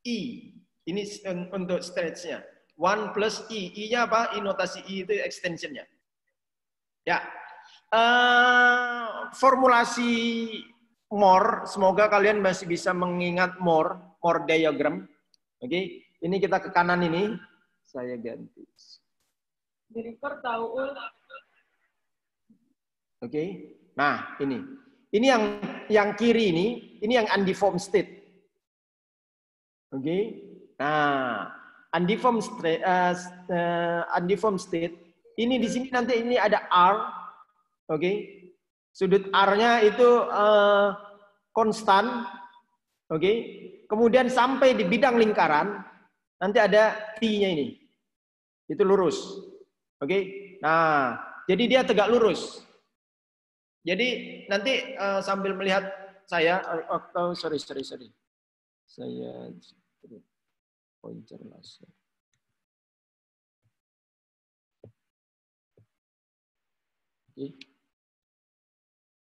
I. Ini untuk stretch-nya. 1 plus I. I-nya apa? I notasi I itu extension-nya. Ya. Formulasi Moore, semoga kalian masih bisa mengingat Moore diagram. Oke, ini kita ke kanan ini. Saya ganti. Jennifer tahu. Oke. Nah, ini. Ini yang kiri ini yang undeformed state. Oke. Nah, undeformed state. Ini di sini nanti ini ada R. Oke. Sudut R-nya itu konstan. Oke. Kemudian sampai di bidang lingkaran nanti ada T-nya ini. Itu lurus. Oke. Nah, jadi dia tegak lurus. Jadi nanti sambil melihat saya sorry. Saya pointer laser. Oke.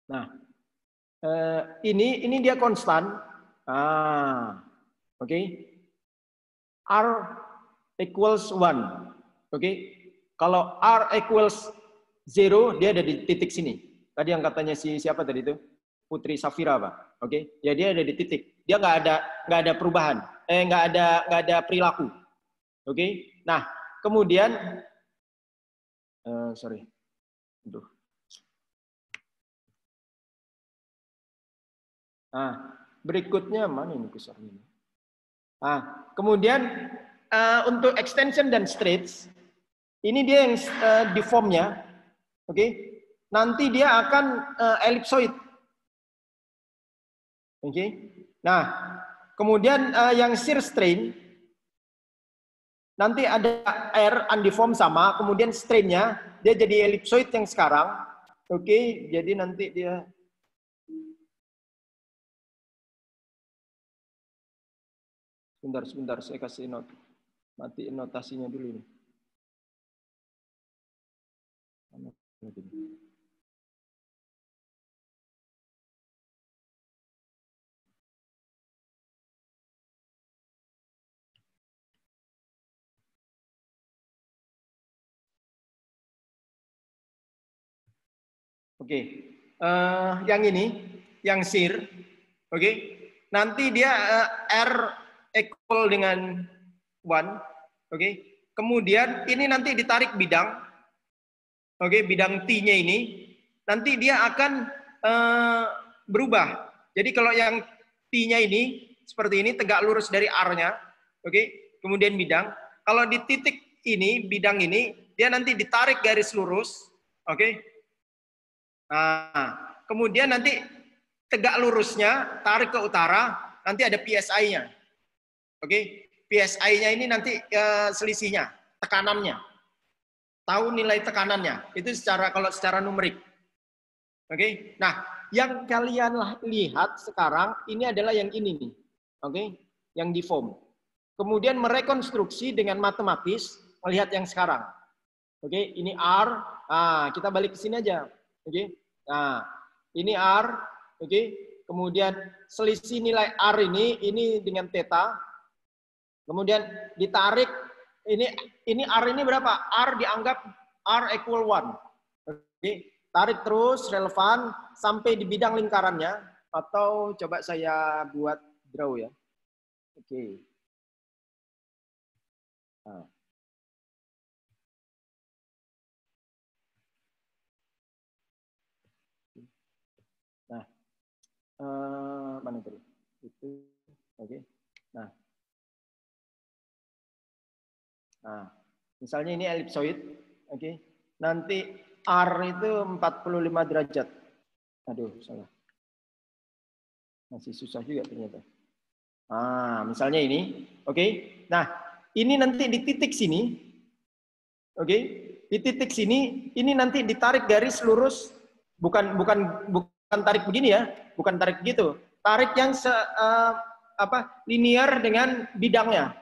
Nah, ini dia konstan. Oke. R equals 1. Oke. Kalau R equals 0, dia ada di titik sini. Tadi yang katanya siapa tadi itu? Putri Safira, Pak. Oke. Ya dia ada di titik. Dia nggak ada perubahan. Nggak ada perilaku. Oke. Nah, kemudian sorry. Aduh. Nah, berikutnya mana ini kusarnya? Nah, kemudian untuk extension dan stretch, ini dia yang deformnya, oke? Nanti dia akan ellipsoid, oke? Nah, kemudian yang shear strain, nanti ada R undeformed sama, kemudian strainnya dia jadi ellipsoid yang sekarang, oke? Jadi nanti dia Sebentar, saya kasih matiin notasinya dulu ini. Oke, yang ini, yang shear, oke, nanti dia R equal dengan 1, oke. Kemudian ini nanti ditarik bidang, oke, bidang T-nya ini, nanti dia akan berubah. Jadi kalau yang T-nya ini seperti ini, tegak lurus dari R-nya, oke. Kemudian bidang. Kalau di titik ini, bidang ini, dia nanti ditarik garis lurus, oke. Nah, kemudian nanti tegak lurusnya, tarik ke utara, nanti ada PSI-nya. Oke, PSI-nya ini nanti selisihnya, tekanannya. Tahu nilai tekanannya, itu kalau secara numerik. Oke, nah yang kalian lihat sekarang, ini adalah yang ini nih. Oke, yang deform. Kemudian merekonstruksi dengan matematis, melihat yang sekarang. Oke, ini R, nah kita balik ke sini aja. Oke, nah ini R, oke, kemudian selisih nilai R ini dengan theta, kemudian ditarik, ini R ini berapa? R dianggap R equal 1, oke, tarik terus relevan sampai di bidang lingkarannya, atau coba saya buat draw ya, oke. Nah. Mana tadi? Itu, oke. Nah, misalnya ini ellipsoid, oke. Nanti R itu 45 derajat. Aduh, salah. Masih susah juga ternyata. Misalnya ini, oke. Nah, ini nanti di titik sini, oke. Di titik sini, ini nanti ditarik garis lurus, bukan tarik begini ya, bukan tarik begitu. Tarik yang linear dengan bidangnya.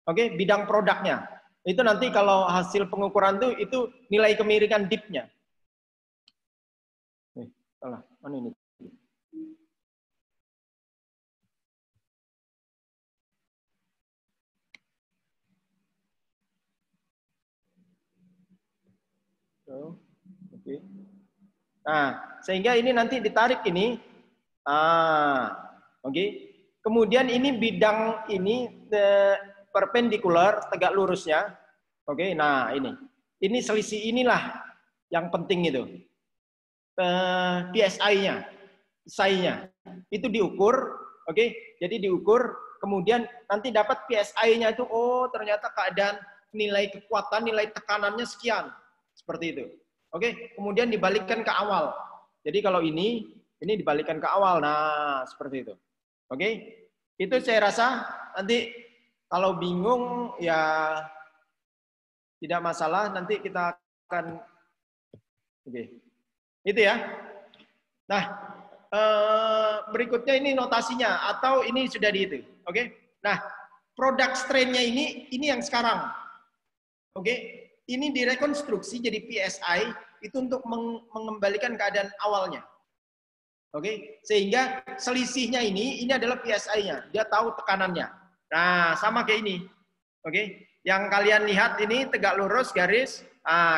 Oke, bidang produknya. Itu nanti kalau hasil pengukuran itu nilai kemiringan dip-nya. Salah, mana ini? Oke. Nah, sehingga ini nanti ditarik ini. Oke. Kemudian ini bidang ini perpendikular, tegak lurusnya. Oke, nah ini. Ini selisih inilah yang penting itu. PSI-nya. PSI-nya. Itu diukur, oke? Jadi diukur, kemudian nanti dapat PSI-nya itu, oh ternyata keadaan nilai kekuatan, nilai tekanannya sekian. Seperti itu. Oke, kemudian dibalikkan ke awal. Jadi kalau ini dibalikkan ke awal. Nah, seperti itu. Oke? Itu saya rasa nanti kalau bingung ya tidak masalah, nanti kita akan itu ya. Nah, berikutnya ini notasinya atau ini sudah di itu. Oke? Nah, produk strain-nya ini yang sekarang. Oke? Ini direkonstruksi jadi PSI itu untuk mengembalikan keadaan awalnya. Oke, sehingga selisihnya ini adalah PSI-nya. Dia tahu tekanannya. Nah, sama kayak ini. Oke, yang kalian lihat ini tegak lurus garis,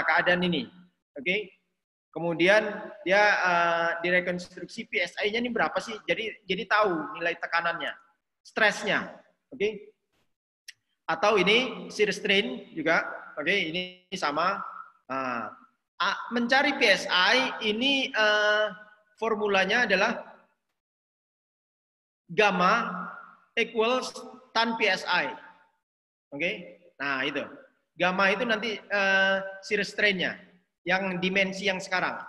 keadaan ini. Oke, kemudian dia direkonstruksi PSI-nya ini berapa sih? Jadi tahu nilai tekanannya, stresnya. Oke, atau ini shear strain juga. Oke, ini sama. Mencari PSI ini formulanya adalah gamma equals tan PSI. Oke, nah itu. Gamma itu nanti shear strain-nya, yang dimensi yang sekarang.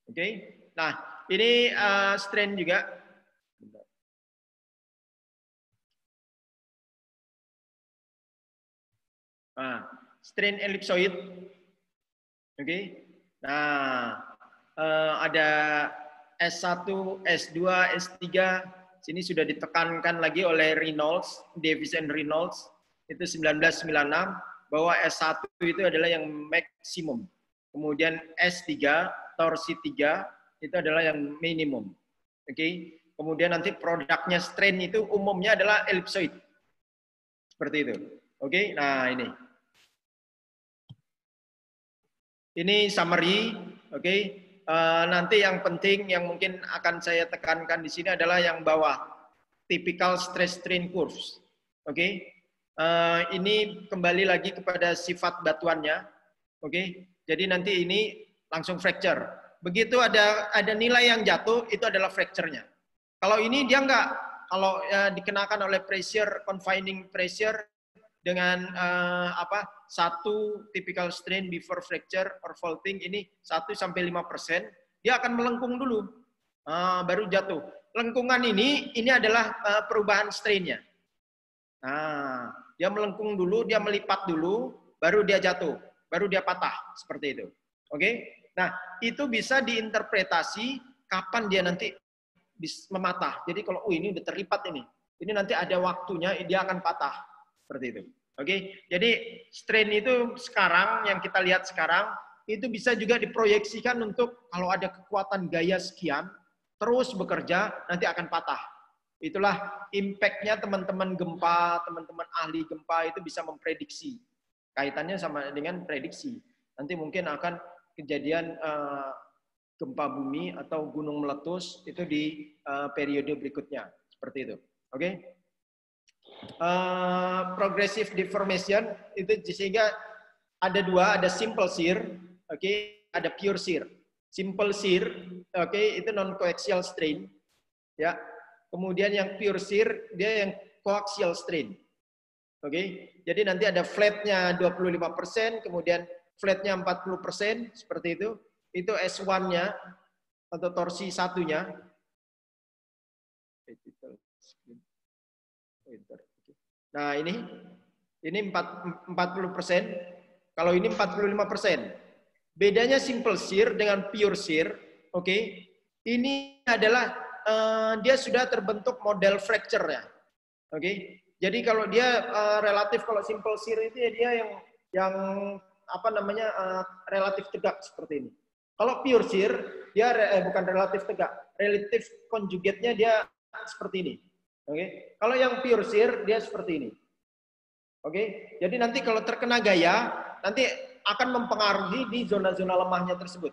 Oke, nah ini strain juga. Nah, strain ellipsoid. Oke. Nah, ada S1, S2, S3. Sini sudah ditekankan lagi oleh Reynolds, Davis and Reynolds. Itu 1996 bahwa S1 itu adalah yang maksimum. Kemudian S3, torsi 3 itu adalah yang minimum. Oke. Kemudian nanti produknya strain itu umumnya adalah ellipsoid. Seperti itu. Oke. Nah, ini. Ini summary, oke. Nanti yang penting yang mungkin akan saya tekankan di sini adalah yang bawah, typical stress strain curves, oke. Ini kembali lagi kepada sifat batuannya, oke. Jadi nanti ini langsung fracture. Begitu ada nilai yang jatuh, itu adalah fracture-nya. Kalau ini dia enggak, kalau dikenakan oleh pressure, confining pressure dengan satu typical strain before fracture or faulting ini 1-5%, dia akan melengkung dulu, baru jatuh. Lengkungan ini adalah perubahan strain-nya. Nah, dia melengkung dulu, dia melipat dulu, baru dia jatuh, baru dia patah, seperti itu. Oke? Nah, itu bisa diinterpretasi kapan dia nanti mematah. Jadi kalau ini udah terlipat ini nanti ada waktunya dia akan patah, seperti itu. Oke, jadi strain itu sekarang yang kita lihat sekarang itu bisa juga diproyeksikan untuk kalau ada kekuatan gaya sekian terus bekerja nanti akan patah. Itulah impact-nya teman-teman gempa, teman-teman ahli gempa itu bisa memprediksi. Kaitannya sama dengan prediksi. Nanti mungkin akan kejadian gempa bumi atau gunung meletus itu di periode berikutnya seperti itu. Oke. Progressive deformation itu sehingga ada dua, ada simple shear, oke, ada pure shear. Simple shear, oke, itu non coaxial strain, ya. Kemudian yang pure shear dia yang coaxial strain, oke. Jadi nanti ada flatnya 25%, kemudian flatnya 40%, seperti itu. Itu S1-nya atau torsi satunya. Nah, ini 40%, kalau ini 45%. Bedanya simple shear dengan pure shear, oke. Ini adalah dia sudah terbentuk model fracture-nya. Oke. Jadi kalau dia relatif, kalau simple shear itu ya dia yang relatif tegak seperti ini. Kalau pure shear dia bukan relatif tegak, relatif conjugate-nya dia seperti ini. Oke, kalau yang pure shear dia seperti ini. Oke, jadi nanti kalau terkena gaya, nanti akan mempengaruhi di zona-zona lemahnya tersebut.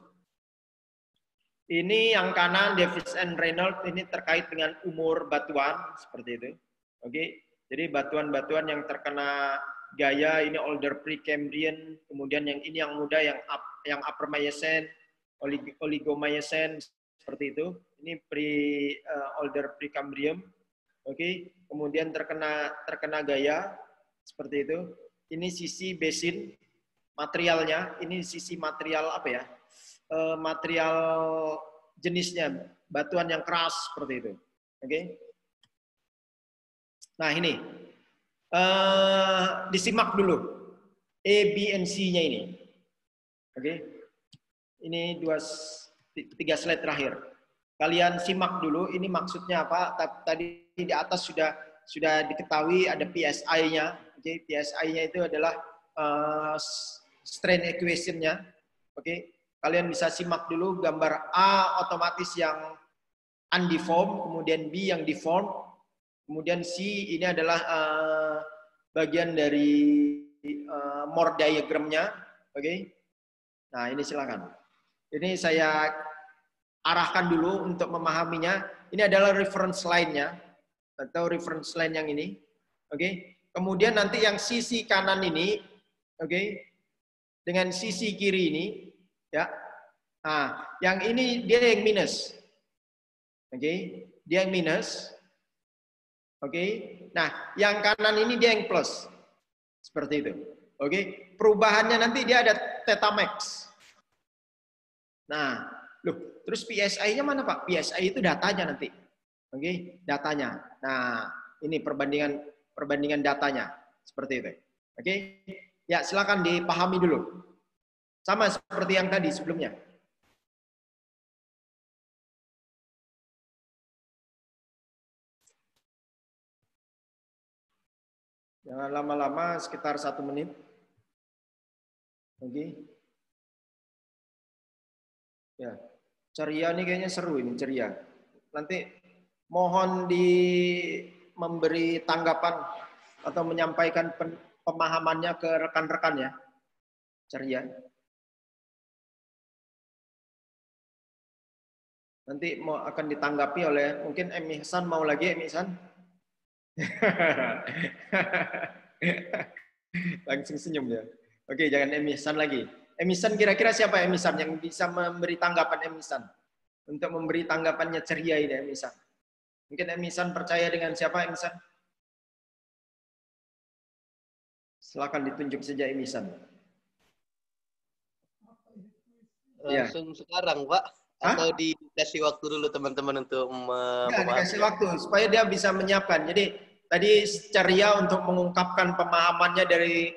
Ini yang kanan Davis and Reynolds, ini terkait dengan umur batuan seperti itu. Oke, jadi batuan-batuan yang terkena gaya ini older Precambrian, kemudian yang ini yang muda yang Upper Miocene, Oligomyocene seperti itu. Ini older Precambrian. Oke, kemudian terkena gaya seperti itu. Ini sisi basin materialnya, ini sisi material apa ya? Material jenisnya, batuan yang keras seperti itu. Oke. Nah, ini. Disimak dulu A, B, and C-nya ini. Oke. Ini 3 slide terakhir. Kalian simak dulu ini maksudnya apa? Tadi di atas sudah diketahui ada PSI-nya. Oke, PSI-nya itu adalah strain equation-nya. Oke. Kalian bisa simak dulu gambar A otomatis yang undeformed, kemudian B yang deformed, kemudian C ini adalah bagian dari Moore diagram-nya. Oke. Nah, ini silakan. Ini saya arahkan dulu untuk memahaminya. Ini adalah reference line-nya atau reference line yang ini. Oke. Kemudian nanti yang sisi kanan ini, oke, dengan sisi kiri ini, ya. Nah, yang ini dia yang minus. Oke, dia yang minus. Oke. Nah, yang kanan ini dia yang plus. Seperti itu. Oke. Perubahannya nanti dia ada theta max. Nah, loh, terus PSI-nya mana, Pak? PSI itu datanya nanti. Oke, datanya. Nah, ini perbandingan datanya. Seperti itu. Oke. Ya, silakan dipahami dulu. Sama seperti yang tadi sebelumnya. Jangan lama-lama, sekitar 1 menit. Oke. Ya, ceria nih kayaknya seru ini, ceria. Nanti mohon memberi tanggapan atau menyampaikan pemahamannya ke rekan-rekan ya. Ceria. Nanti akan ditanggapi oleh mungkin Emi Hasan, mau lagi Emi Hasan? Langsung senyum ya. Oke, jangan Emi Hasan lagi. Emi Hasan kira-kira siapa Emi Hasan yang bisa memberi tanggapan Emi Hasan? Untuk memberi tanggapannya ceria ini Emi Hasan. Mungkin Emi Hasan percaya dengan siapa Emi Hasan? Silakan ditunjuk saja Emi Hasan. Langsung sekarang, Pak. Atau dikasih waktu dulu teman-teman untuk dikasih waktu supaya dia bisa menyiapkan. Jadi tadi ceria untuk mengungkapkan pemahamannya dari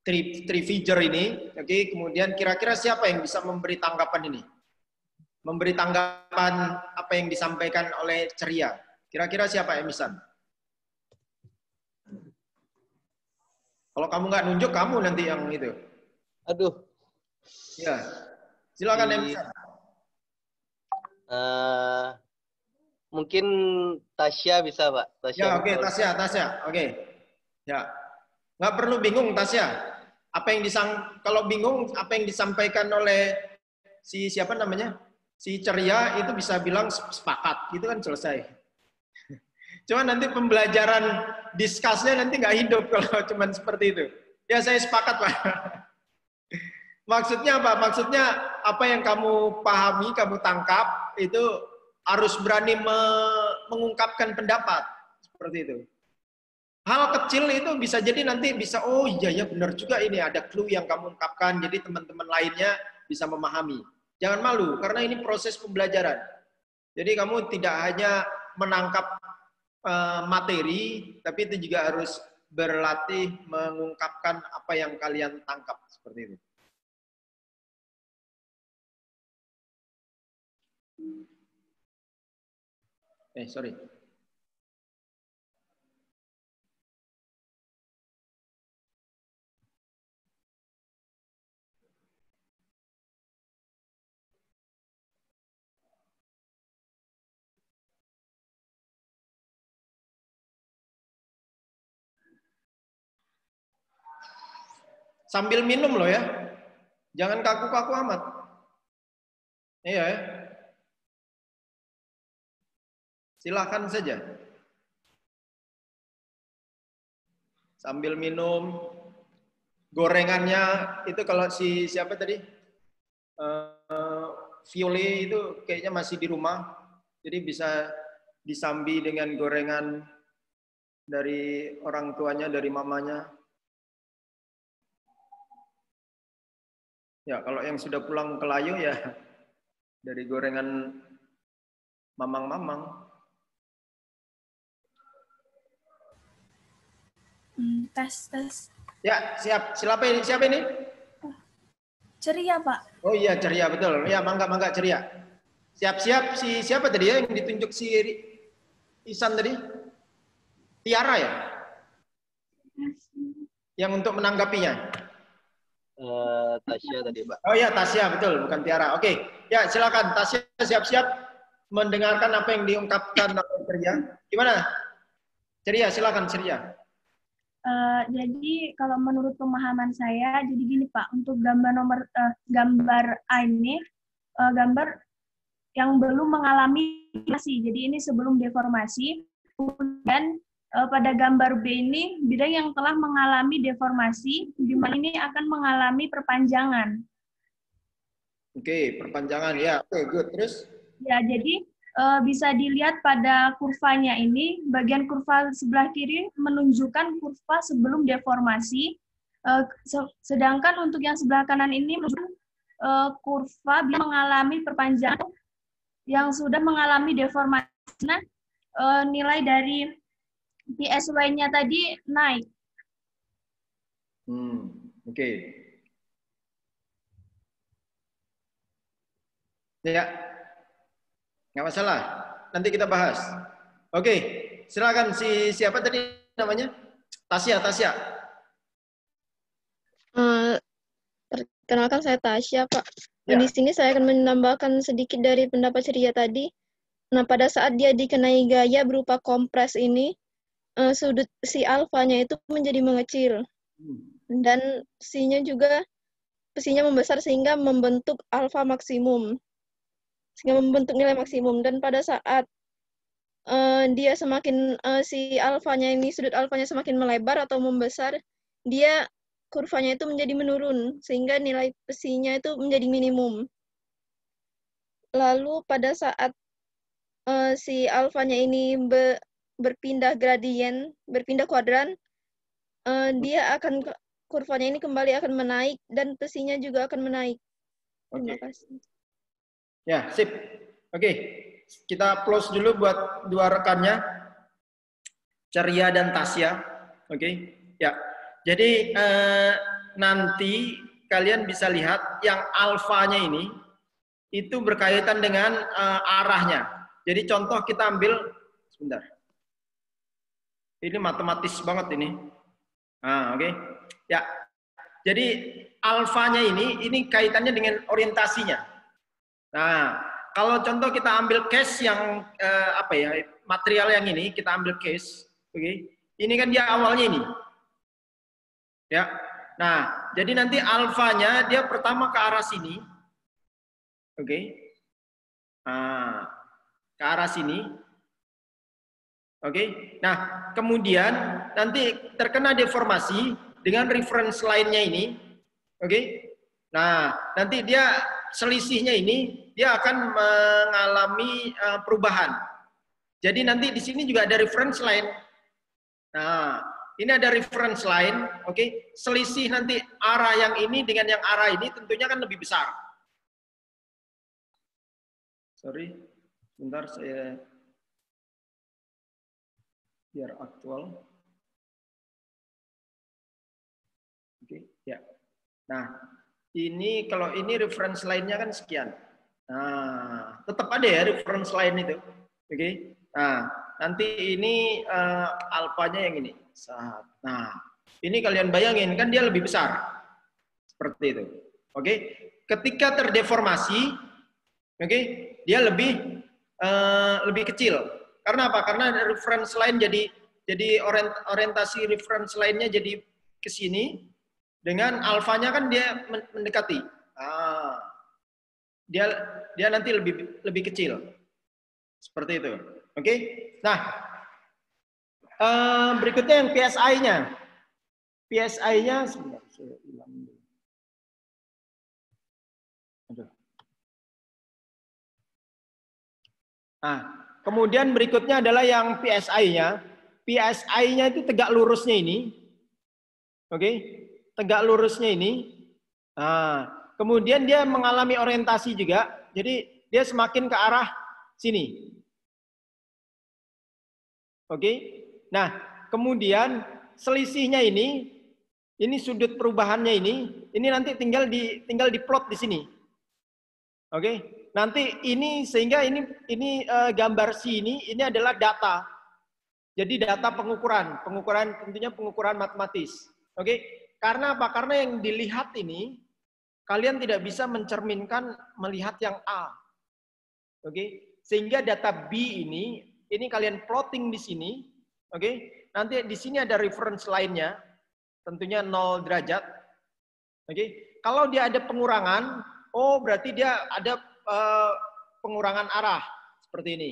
three figure ini. Oke, kemudian kira-kira siapa yang bisa memberi tanggapan ini? Memberi tanggapan apa yang disampaikan oleh ceria. Kira-kira siapa Emisan? Kalau kamu nggak nunjuk, kamu nanti yang itu. Aduh. Ya. Silakan Emisan. Mungkin Tasya bisa, Pak. Tasya, ya, oke, Tasya. Oke. Ya. Nggak perlu bingung, Tasya. Kalau bingung, apa yang disampaikan oleh siapa namanya? Si ceria itu bisa bilang sepakat. Gitu kan selesai. Cuma nanti pembelajaran diskusnya nanti nggak hidup kalau cuma seperti itu. Ya, saya sepakat, Pak. Maksudnya apa? Maksudnya apa yang kamu pahami, kamu tangkap, itu harus berani mengungkapkan pendapat. Seperti itu. Hal kecil itu bisa jadi nanti bisa, oh iya ya benar juga ini, ada clue yang kamu ungkapkan, jadi teman-teman lainnya bisa memahami. Jangan malu, karena ini proses pembelajaran. Jadi kamu tidak hanya menangkap materi, tapi itu juga harus berlatih mengungkapkan apa yang kalian tangkap. Seperti itu. Sorry. Sambil minum loh ya. Jangan kaku-kaku amat. Iya ya. Silakan saja. Sambil minum. Gorengannya itu kalau siapa tadi? Viole itu kayaknya masih di rumah. Jadi bisa disambi dengan gorengan dari orang tuanya, dari mamanya. Ya, kalau yang sudah pulang ke Layo ya dari gorengan mamang-mamang. Tes. Ya, siap. Siapa ini? Ceria, Pak. Oh iya, Ceria, betul. Ya, mangga Ceria. Siap-siap si siapa tadi ya yang ditunjuk si Isan tadi? Tiara ya? Yang untuk menanggapinya. Tasya tadi, Pak. Oh iya, Tasya, betul, bukan Tiara. Oke, ya silakan Tasya siap-siap mendengarkan apa yang diungkapkan oleh Ceria. Gimana? Ceria, silakan Ceria. Jadi kalau menurut pemahaman saya, jadi gini Pak, untuk gambar A ini, gambar yang belum mengalami deformasi. Jadi ini sebelum deformasi. Kemudian pada gambar B ini bidang yang telah mengalami deformasi, di mana ini akan mengalami perpanjangan. Oke, perpanjangan ya. Oke, good. Terus? Ya, jadi bisa dilihat pada kurvanya ini, bagian kurva sebelah kiri menunjukkan kurva sebelum deformasi, sedangkan untuk yang sebelah kanan ini menunjukkan kurva mengalami perpanjangan yang sudah mengalami deformasi. Nah, nilai dari PSY-nya tadi naik. Oke. Ya. Nggak masalah, nanti kita bahas. Oke, silakan siapa tadi namanya? Tasya. Perkenalkan saya Tasya, Pak. Ya. Di sini saya akan menambahkan sedikit dari pendapat Ceria tadi. Nah, pada saat dia dikenai gaya berupa kompres ini, sudut si alfanya itu menjadi mengecil. Dan psinya membesar sehingga membentuk alfa maksimum. Sehingga membentuk nilai maksimum, dan pada saat dia semakin si alfanya ini, sudut alfanya semakin melebar atau membesar, dia kurvanya itu menjadi menurun sehingga nilai psinya itu menjadi minimum. Lalu pada saat si alfanya ini berpindah gradien, berpindah kuadran, dia akan kurvanya ini kembali akan menaik dan psinya juga akan menaik. Terima kasih. Ya, sip. Oke, kita close dulu buat dua rekannya, Ceria dan Tasya. Oke, ya. Jadi nanti kalian bisa lihat yang alfanya ini itu berkaitan dengan arahnya. Jadi contoh kita ambil, sebentar. Ini matematis banget ini. Oke. Ya. Jadi alfanya ini kaitannya dengan orientasinya. Nah, kalau contoh kita ambil case yang material yang ini, kita ambil case, oke. Ini kan dia awalnya ini. Ya. Nah, jadi nanti alfanya dia pertama ke arah sini. Oke. Nah, ke arah sini. Oke. Nah, kemudian nanti terkena deformasi dengan reference line-nya ini. Oke. Nah, nanti dia selisihnya ini dia akan mengalami perubahan. Jadi nanti di sini juga ada reference line. Nah, ini ada reference line, oke. Selisih nanti arah yang ini dengan yang arah ini tentunya kan lebih besar. Sorry, sebentar saya biar aktual. Oke, ya. Nah, ini kalau ini reference line-nya kan sekian. Nah, tetap ada ya reference line itu. Oke. Nah, nanti ini alfanya yang ini. Nah, ini kalian bayangin kan dia lebih besar. Seperti itu. Oke. Ketika terdeformasi, oke, dia lebih kecil. Karena apa? Karena reference line jadi orientasi reference line-nya jadi ke sini. Dengan alfanya kan dia mendekati. Dia nanti lebih kecil. Seperti itu. Oke? Nah, berikutnya yang PSI-nya. PSI-nya sebentar, saya ulang dulu. Nah, kemudian berikutnya adalah yang PSI-nya. PSI-nya itu tegak lurusnya ini. Oke? Tegak lurusnya ini. Nah, kemudian dia mengalami orientasi juga. Jadi dia semakin ke arah sini. Oke? Nah, kemudian selisihnya ini sudut perubahannya ini nanti tinggal diplot di sini. Oke? Nanti ini sehingga ini gambar C ini adalah data. Jadi data pengukuran tentunya pengukuran matematis. Oke? Karena apa? Karena yang dilihat ini kalian tidak bisa mencerminkan melihat yang A. Oke? Sehingga data B ini kalian plotting di sini. Oke? Nanti di sini ada reference lainnya. Tentunya 0 derajat. Oke? Kalau dia ada pengurangan, oh berarti dia ada pengurangan arah seperti ini.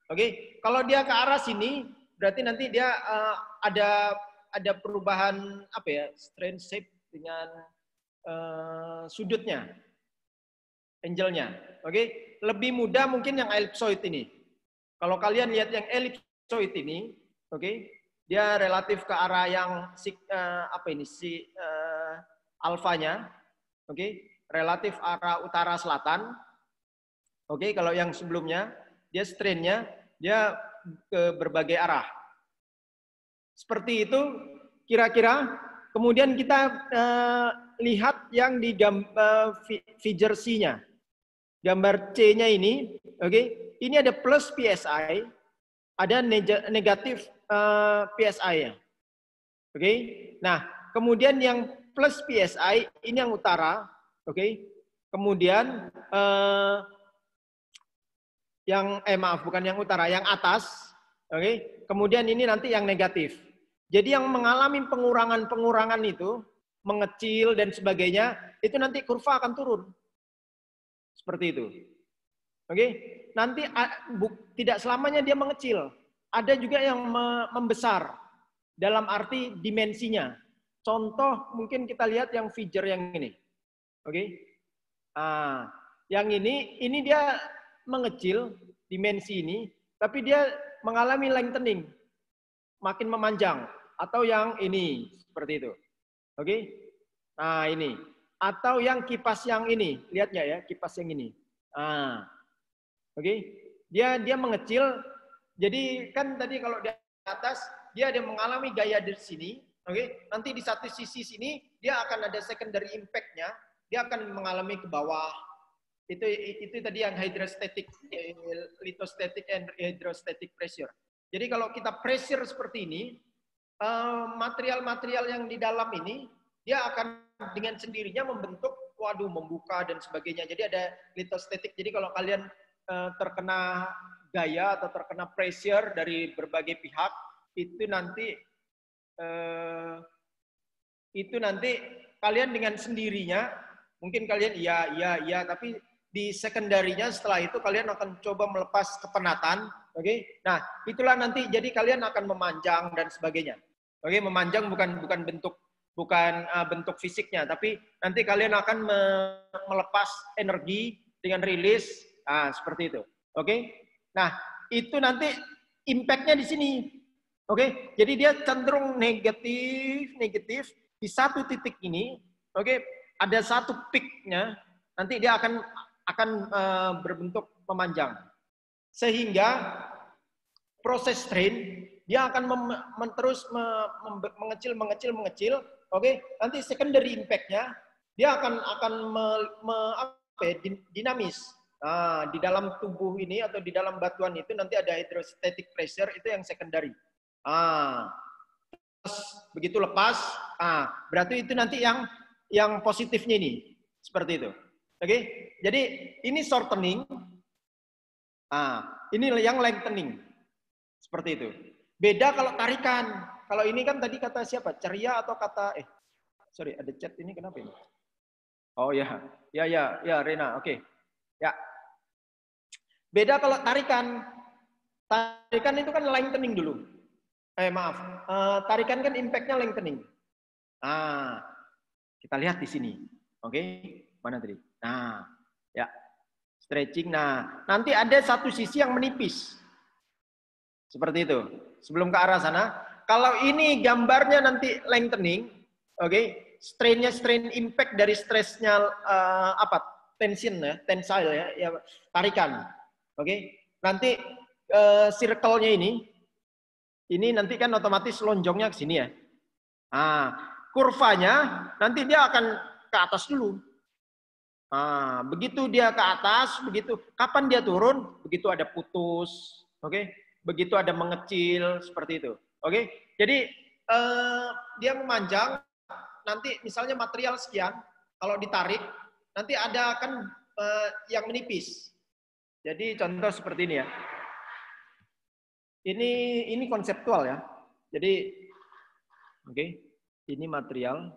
Oke? Kalau dia ke arah sini, berarti nanti dia ada perubahan apa ya? Strange shape dengan sudutnya. Angle-nya. Oke? Lebih mudah mungkin yang ellipsoid ini. Kalau kalian lihat yang ellipsoid ini, oke? Dia relatif ke arah yang alfanya. Oke? Relatif arah utara selatan. Oke, kalau yang sebelumnya dia strain-nya dia ke berbagai arah. Seperti itu kira-kira. Kemudian kita lihat yang di figure C-nya. Gambar C-nya ini, oke. Ini ada plus PSI, ada negatif PSI-nya. Oke. Nah, kemudian yang plus PSI ini yang utara, oke. Kemudian bukan yang utara, yang atas, oke. Kemudian ini nanti yang negatif. Jadi yang mengalami pengurangan itu, mengecil dan sebagainya, itu nanti kurva akan turun. Seperti itu. Oke. Nanti tidak selamanya dia mengecil. Ada juga yang membesar dalam arti dimensinya. Contoh mungkin kita lihat yang figure yang ini. Oke. Yang ini dia mengecil dimensi ini, tapi dia mengalami lengthening, makin memanjang, atau yang ini seperti itu. Oke? Nah, ini. Atau yang kipas yang ini, lihat nggak ya, kipas yang ini. Oke? Dia mengecil, jadi kan tadi kalau di atas dia ada mengalami gaya di sini, oke? Nanti di satu sisi sini dia akan ada secondary impact-nya, dia akan mengalami ke bawah. Itu tadi yang hydrostatic, lithostatic and hydrostatic pressure. Jadi kalau kita pressure seperti ini, material-material yang di dalam ini dia akan dengan sendirinya membentuk, membuka dan sebagainya. Jadi ada lithostatic. Jadi kalau kalian terkena gaya atau terkena pressure dari berbagai pihak, itu nanti kalian dengan sendirinya, mungkin kalian iya, tapi di sekunderinya setelah itu kalian akan coba melepas kepenatan, oke? Nah, itulah nanti jadi kalian akan memanjang dan sebagainya. Oke, memanjang bukan bentuk fisiknya, tapi nanti kalian akan melepas energi dengan rilis, seperti itu. Oke? Nah, itu nanti impact-nya di sini. Oke? Jadi dia cenderung negatif di satu titik ini, oke? Ada satu peak-nya, nanti dia akan berbentuk memanjang. Sehingga proses strain dia akan terus mengecil, oke? Nanti secondary impact-nya dia akan dinamis. Nah, di dalam tubuh ini atau di dalam batuan itu nanti ada hydrostatic pressure, itu yang secondary. Begitu lepas, berarti itu nanti yang positifnya ini. Seperti itu. Oke, jadi ini shortening, ini yang lengthening, seperti itu. Beda kalau tarikan. Kalau ini kan tadi kata siapa? Ceria atau kata Sorry, ada chat ini kenapa ini? Oh ya, ya Rena, oke. Ya. Beda kalau tarikan. Tarikan itu kan lengthening dulu. Tarikan kan impact-nya lengthening. Nah, kita lihat di sini. Oke, mana tadi? Nah, ya. Stretching. Nah, nanti ada satu sisi yang menipis. Seperti itu. Sebelum ke arah sana. Kalau ini gambarnya nanti lengthening, oke, strain-nya strain impact dari stresnya tension ya, tensile ya, tarikan. Oke. Nanti circle-nya ini nanti kan otomatis lonjongnya ke sini ya. Nah, kurvanya nanti dia akan ke atas dulu. Nah, begitu dia ke atas, begitu kapan dia turun, begitu ada putus, oke? Begitu ada mengecil seperti itu, oke? Jadi dia memanjang, nanti misalnya material sekian, kalau ditarik nanti ada kan yang menipis. Jadi contoh seperti ini ya. Ini konseptual ya. Jadi, oke, ini material.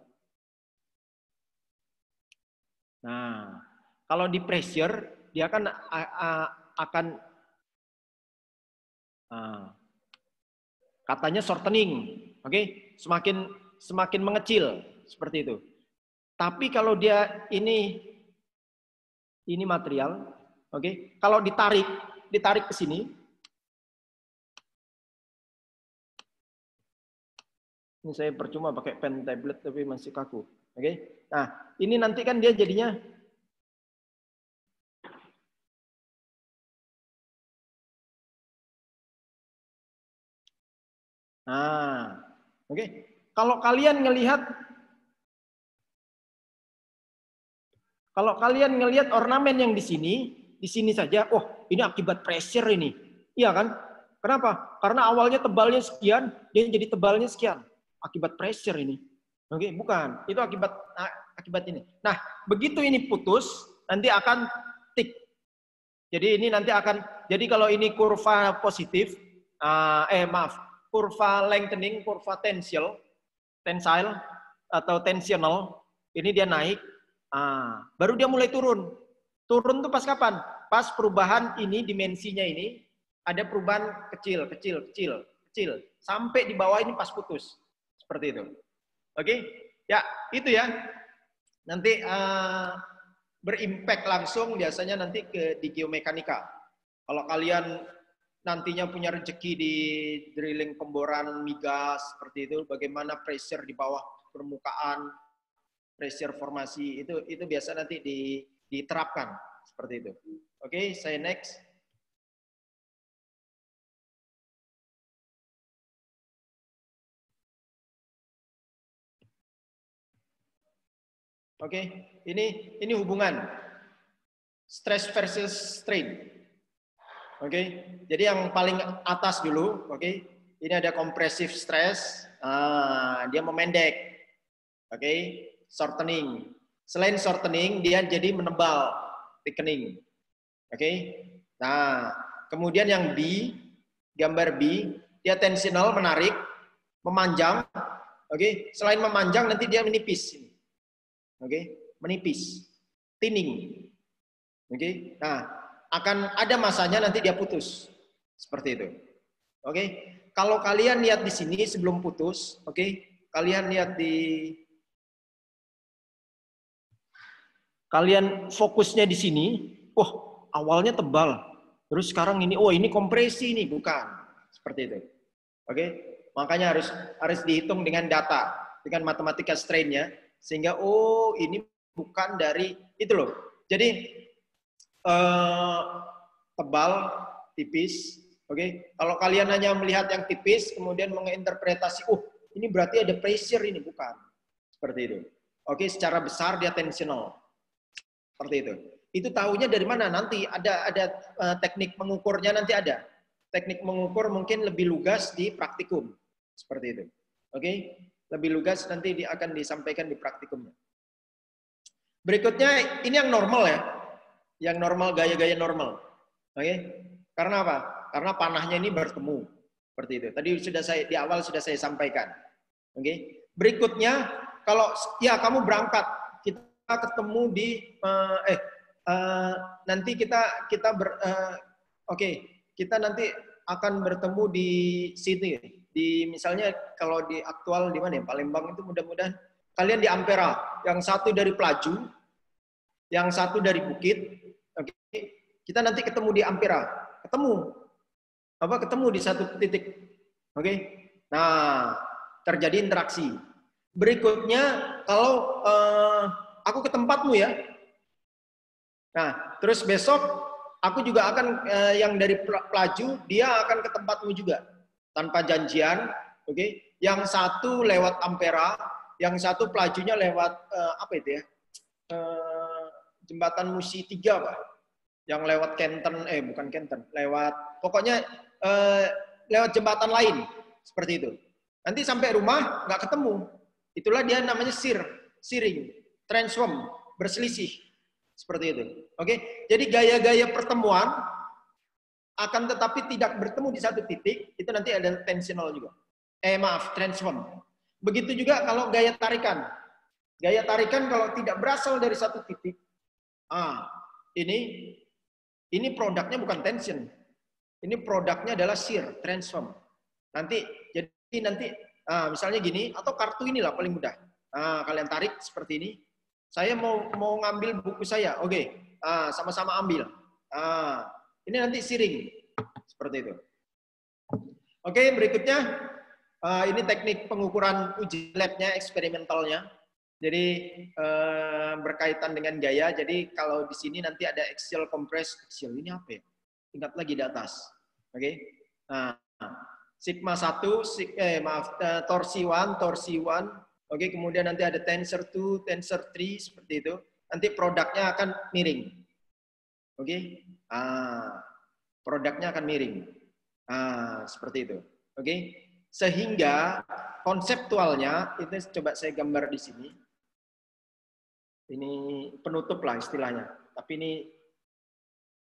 Nah, kalau di pressure dia kan akan katanya shortening, oke? Semakin mengecil seperti itu. Tapi kalau dia ini material, oke? Kalau ditarik ke sini, ini saya percuma pakai pen tablet tapi masih kaku, oke? Nah, ini nanti kan dia jadinya oke. Kalau kalian ngelihat ornamen yang di sini saja, oh, ini akibat pressure ini. Iya kan? Kenapa? Karena awalnya tebalnya sekian, dia jadi tebalnya sekian. Akibat pressure ini. Oke, bukan. Itu akibat ini. Nah, begitu ini putus, nanti akan tick. Jadi ini nanti jadi kalau ini kurva positif, kurva lengthening, kurva tensile atau tensional, ini dia naik, baru dia mulai turun. Turun tuh pas kapan? Pas perubahan ini, dimensinya ini, ada perubahan kecil, sampai di bawah ini pas putus. Seperti itu. Oke? Ya, itu ya. Nanti berimpact langsung biasanya nanti di geomekanika. Kalau kalian nantinya punya rezeki di drilling pemboran migas seperti itu, bagaimana pressure di bawah permukaan, pressure formasi itu biasa nanti diterapkan seperti itu. Oke, saya next. Oke, ini hubungan stress versus strain. Oke, jadi yang paling atas dulu, oke, ini ada compressive stress, dia memendek, oke, shortening. Selain shortening, dia jadi menebal, thickening, oke. Nah, kemudian yang B, gambar B, dia tensional, menarik, memanjang, oke. Selain memanjang, nanti dia menipis. Oke, menipis, thinning. Oke, nah akan ada masanya nanti dia putus, seperti itu. Oke, kalau kalian lihat di sini sebelum putus, oke, kalian lihat kalian fokusnya di sini, oh awalnya tebal, terus sekarang ini, oh ini kompresi ini, bukan, seperti itu. Oke, makanya harus dihitung dengan data, dengan matematika strain-nya. Sehingga oh ini bukan dari itu loh. Jadi tebal, tipis, oke. Kalau kalian hanya melihat yang tipis, kemudian menginterpretasi, oh ini berarti ada pressure ini, bukan. Seperti itu. Oke, secara besar dia tensional. Seperti itu. Itu tahunya dari mana? Nanti ada teknik mengukurnya, nanti ada. Teknik mengukur mungkin lebih lugas di praktikum. Seperti itu. Oke. Lebih lugas nanti akan disampaikan di praktikumnya. Berikutnya, ini yang normal ya. Yang normal, gaya-gaya normal. Oke? Karena apa? Karena panahnya ini bertemu. Seperti itu. Tadi di awal sudah saya sampaikan. Oke? Berikutnya, kalau ya kamu berangkat, kita ketemu di nanti kita nanti akan bertemu di situ, di misalnya kalau di aktual di mana ya, Palembang itu mudah-mudahan kalian di Ampera, yang satu dari Pelaju, yang satu dari Bukit. Oke, kita nanti ketemu di Ampera, ketemu di satu titik. Oke, nah terjadi interaksi. Berikutnya kalau aku ke tempatmu ya, nah terus besok aku juga akan yang dari Pelaju, dia akan ke tempatmu juga tanpa janjian. Oke, yang satu lewat Ampera, yang satu Pelajunya lewat apa itu ya, jembatan Musi 3 Pak, yang lewat Kenten, bukan Kenten, lewat pokoknya lewat jembatan lain seperti itu. Nanti sampai rumah nggak ketemu, itulah dia namanya shearing, transform, berselisih seperti itu. Oke, jadi gaya-gaya pertemuan akan tetapi tidak bertemu di satu titik, itu nanti ada tensional juga. Transform. Begitu juga kalau gaya tarikan. Gaya tarikan kalau tidak berasal dari satu titik, ini produknya bukan tension. Ini produknya adalah shear, transform. Nanti misalnya gini, atau kartu inilah paling mudah. Kalian tarik seperti ini. Saya mau ngambil buku saya, oke. Sama-sama ambil. Ini nanti shearing seperti itu. Oke, berikutnya ini teknik pengukuran uji labnya, eksperimentalnya. Jadi berkaitan dengan gaya. Jadi kalau di sini nanti ada axial compress, axial ini apa ya? Ingat lagi di atas. Oke. Nah, sigma 1, torsi 1, torsi 1. Oke, kemudian nanti ada tensor 2, tensor 3 seperti itu. Nanti produknya akan miring. Oke. Produknya akan miring. Seperti itu. Oke. Sehingga konseptualnya itu coba saya gambar di sini. Ini penutup lah istilahnya. Tapi ini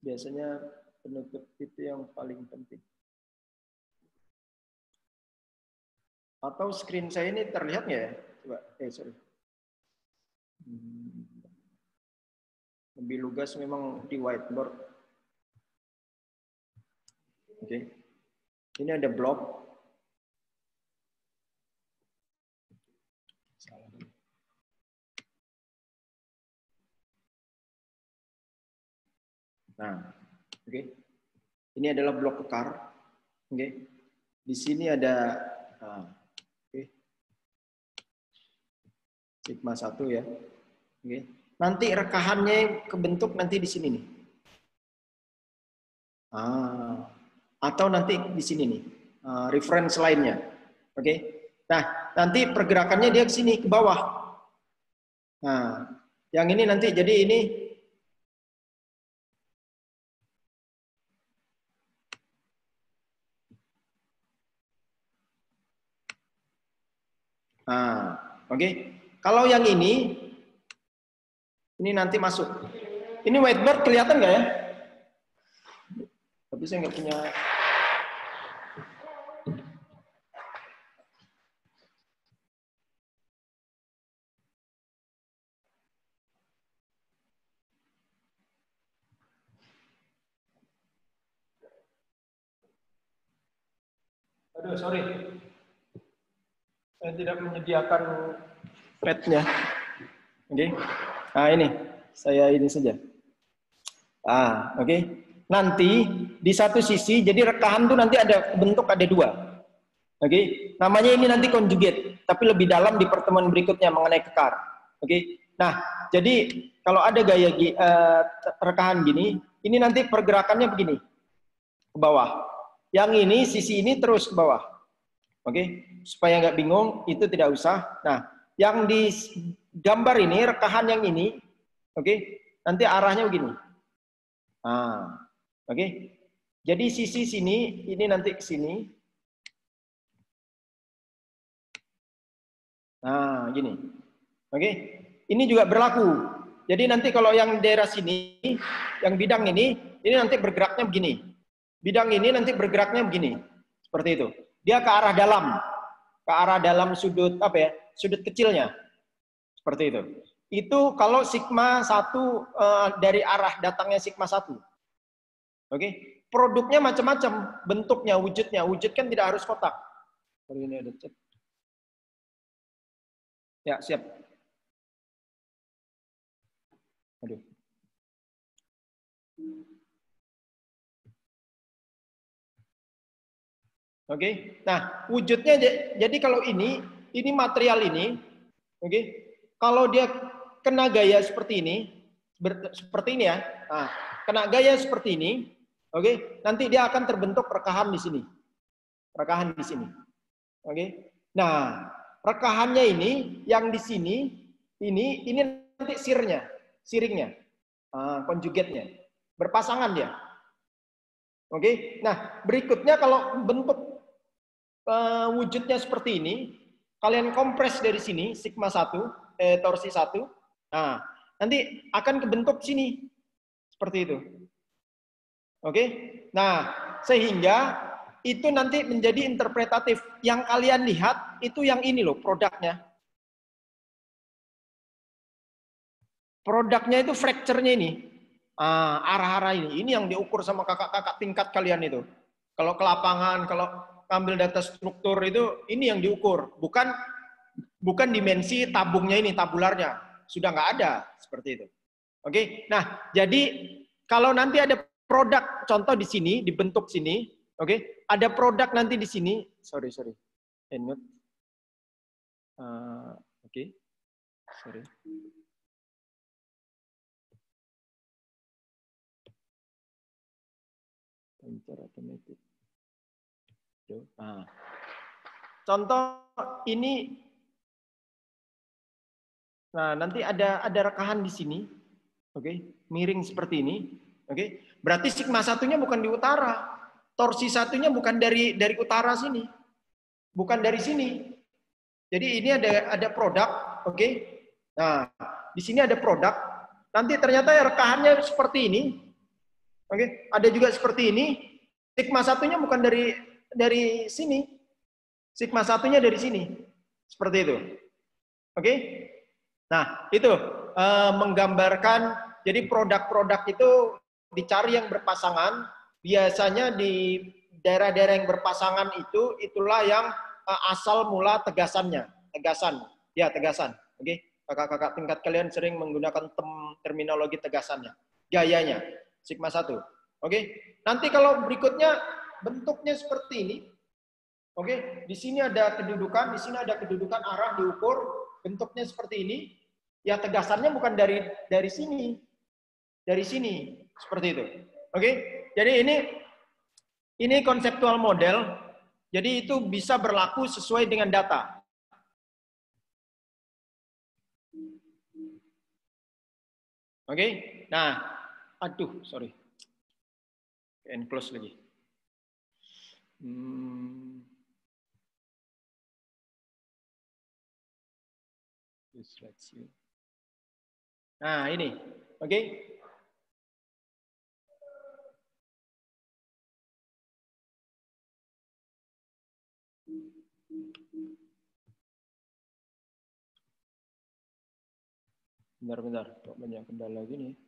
biasanya penutup itu yang paling penting. Atau screen saya ini terlihat nggak ya? Coba, sorry. Lebih lugas memang di whiteboard. Oke. Ini ada blok. Nah, oke. Ini adalah blok kekar. Oke. Di sini ada sigma 1 ya. Oke. Nanti rekahannya kebentuk nanti di sini nih. Atau nanti di sini nih. Reference lainnya. Oke. Nah, nanti pergerakannya dia ke sini ke bawah. Nah, yang ini nanti jadi ini oke. Kalau yang ini nanti masuk. Ini whiteboard kelihatan nggak ya? Tapi saya nggak punya. Aduh, sorry. Saya tidak menyediakan pad-nya. Oke. Nah, ini. Saya ini saja. Oke. Nanti di satu sisi, jadi rekahan tuh nanti ada bentuk ada dua. Oke. Namanya ini nanti conjugate, tapi lebih dalam di pertemuan berikutnya mengenai kekar. Oke. Nah, jadi kalau ada gaya rekahan gini, ini nanti pergerakannya begini. Ke bawah. Yang ini, sisi ini terus ke bawah. Oke, supaya nggak bingung, itu tidak usah. Nah, yang di gambar ini, rekahan yang ini, oke, nanti arahnya begini. Oke. Jadi sisi sini, ini nanti ke sini. Nah, gini. Oke. Ini juga berlaku. Jadi nanti kalau yang daerah sini, yang bidang ini nanti bergeraknya begini. Bidang ini nanti bergeraknya begini. Seperti itu. Dia ke arah dalam sudut apa ya? Sudut kecilnya. Seperti itu. Itu kalau sigma 1 dari arah datangnya sigma 1. Oke. Produknya macam-macam, bentuknya, wujudnya. Wujud kan tidak harus kotak. Kalau ini ada chat. Ya, siap. Aduh. Oke. Nah, wujudnya jadi kalau ini material ini, oke. Kalau dia kena gaya seperti ini ya. Nah, kena gaya seperti ini, oke. Nanti dia akan terbentuk rekahan di sini. Rekahan di sini. Oke. Nah, rekahannya ini yang di sini ini nanti siringnya. Konjugatnya. Berpasangan dia. Oke. Nah, berikutnya kalau bentuk wujudnya seperti ini, kalian kompres dari sini sigma 1, torsi 1. Nah, nanti akan kebentuk sini. Seperti itu. Oke? Nah, sehingga itu nanti menjadi interpretatif. Yang kalian lihat itu yang ini loh, produknya. Produknya itu fracture-nya ini. Arah-arah ini. Ini yang diukur sama kakak-kakak tingkat kalian itu. Kalau ke lapangan, kalau ambil data struktur itu, ini yang diukur. Bukan dimensi tabungnya ini, tabularnya. Sudah nggak ada. Seperti itu. Oke? Nah, jadi kalau nanti ada produk, contoh di sini, dibentuk sini, oke? Ada produk nanti di sini. Sorry. Oke. Sorry. Pointer automatic. Nah. Contoh ini. Nah, nanti ada rekahan di sini. Oke, miring seperti ini. Oke. Berarti sigma 1-nya bukan di utara. Torsi 1-nya bukan dari utara sini. Bukan dari sini. Jadi ini ada produk, oke. Nah, di sini ada produk. Nanti ternyata rekahannya seperti ini. Oke, ada juga seperti ini. Sigma 1-nya bukan dari sini. Sigma 1-nya dari sini. Seperti itu. Oke? Nah, itu menggambarkan, jadi produk-produk itu dicari yang berpasangan. Biasanya di daerah-daerah yang berpasangan itu, itulah yang asal mula tegasannya. Tegasan. Ya, tegasan. Oke? Kakak-kakak tingkat kalian sering menggunakan terminologi tegasannya. Gayanya. Sigma 1. Oke? Nanti kalau berikutnya bentuknya seperti ini. Oke? Di sini ada kedudukan, di sini ada kedudukan arah diukur, bentuknya seperti ini. Ya tegasannya bukan dari sini. Dari sini. Seperti itu. Oke? Jadi ini konseptual model. Jadi itu bisa berlaku sesuai dengan data. Oke? Nah, aduh, sorry. Close lagi. Nah, ini. Oke? Bentar. Kok banyak kendala gini?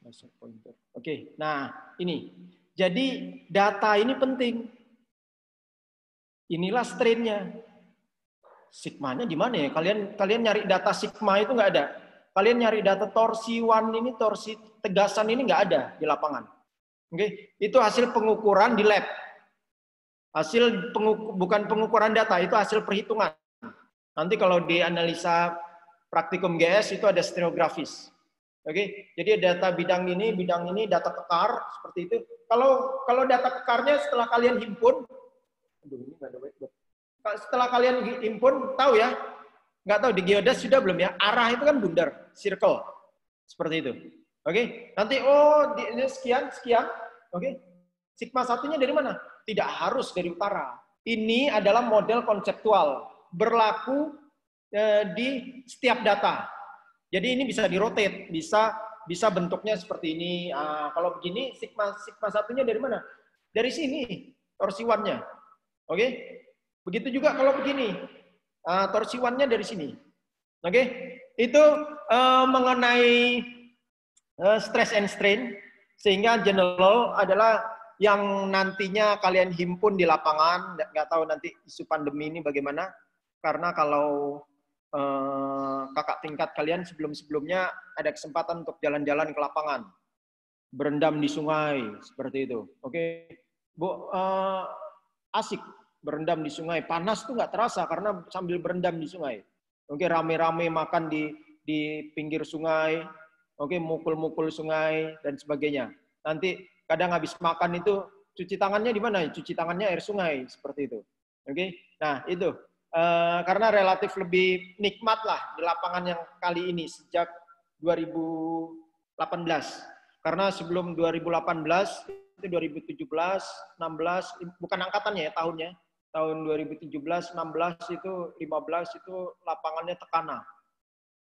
Laser pointer. Oke, nah ini. Jadi data ini penting. Inilah strain-nya. Sigmanya di mana ya? Kalian nyari data sigma itu nggak ada. Kalian nyari data torsi 1 ini, torsi tegasan ini nggak ada di lapangan. Oke, itu hasil pengukuran di lab. Bukan pengukuran data, itu hasil perhitungan. Nanti kalau di analisa praktikum GS itu ada stenographis. Oke, jadi data bidang ini, data kekar seperti itu. Kalau data kekarnya setelah kalian himpun, setelah kalian himpun, tahu ya? Nggak tahu di geodas sudah belum ya? Arah itu kan bundar, circle, seperti itu. Oke, nanti ini sekian. Oke, sigma 1-nya dari mana? Tidak harus dari utara. Ini adalah model konseptual, berlaku di setiap data. Jadi ini bisa di-rotate, bisa bentuknya seperti ini. Kalau begini, sigma 1-nya dari mana? Dari sini. torsi 1-nya. Oke? Begitu juga kalau begini. Torsi 1-nya dari sini. Oke? Itu mengenai stress and strain, sehingga general adalah yang nantinya kalian himpun di lapangan. Nggak tahu nanti isu pandemi ini bagaimana, karena kalau kakak tingkat kalian sebelum-sebelumnya ada kesempatan untuk jalan-jalan ke lapangan, berendam di sungai, seperti itu. Oke, Bu, asik berendam di sungai. Panas tuh nggak terasa karena sambil berendam di sungai. Oke, rame-rame makan di pinggir sungai. Oke, mukul-mukul sungai dan sebagainya. Nanti kadang habis makan itu cuci tangannya di mana? Cuci tangannya air sungai, seperti itu. Oke, nah itu karena relatif lebih nikmat lah di lapangan yang kali ini sejak 2018. Karena sebelum 2018 itu 2017, 16 bukan angkatannya ya tahunnya. Tahun 2017, 16 itu 15 itu lapangannya Tekana.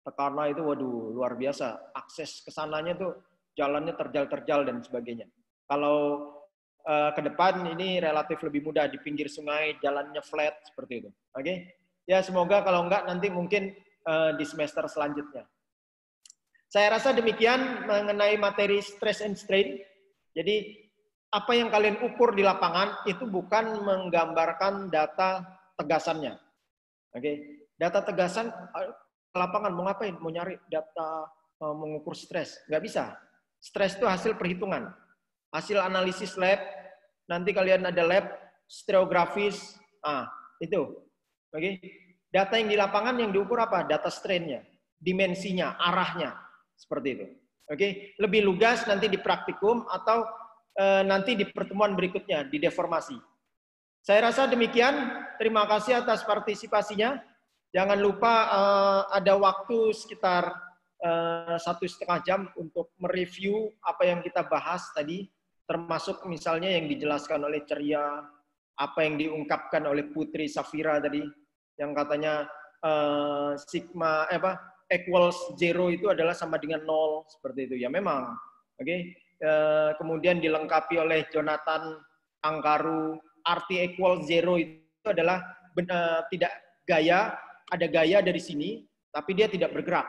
Tekana itu waduh luar biasa. Akses ke sananya tuh jalannya terjal-terjal dan sebagainya. Kalau ke depan ini relatif lebih mudah di pinggir sungai, jalannya flat seperti itu. Oke? Ya semoga kalau enggak nanti mungkin di semester selanjutnya. Saya rasa demikian mengenai materi stress and strain. Jadi apa yang kalian ukur di lapangan itu bukan menggambarkan data tegasannya. Oke, data tegasan ke lapangan mau ngapain? Mau nyari data mengukur stres? Nggak bisa. Stres itu hasil perhitungan, hasil analisis lab. Nanti kalian ada lab stereografis, itu. Oke, data yang di lapangan yang diukur apa? Data strain-nya, dimensinya, arahnya, seperti itu. Oke, lebih lugas nanti di praktikum atau nanti di pertemuan berikutnya di deformasi. Saya rasa demikian. Terima kasih atas partisipasinya. Jangan lupa ada waktu sekitar 1,5 jam untuk mereview apa yang kita bahas tadi, termasuk misalnya yang dijelaskan oleh Ceria, apa yang diungkapkan oleh Putri Safira tadi, yang katanya sigma equals 0 itu adalah sama dengan 0, seperti itu. Ya memang. Oke. Kemudian dilengkapi oleh Jonathan Angkaru, arti equal 0 itu adalah tidak gaya, ada gaya dari sini, tapi dia tidak bergerak.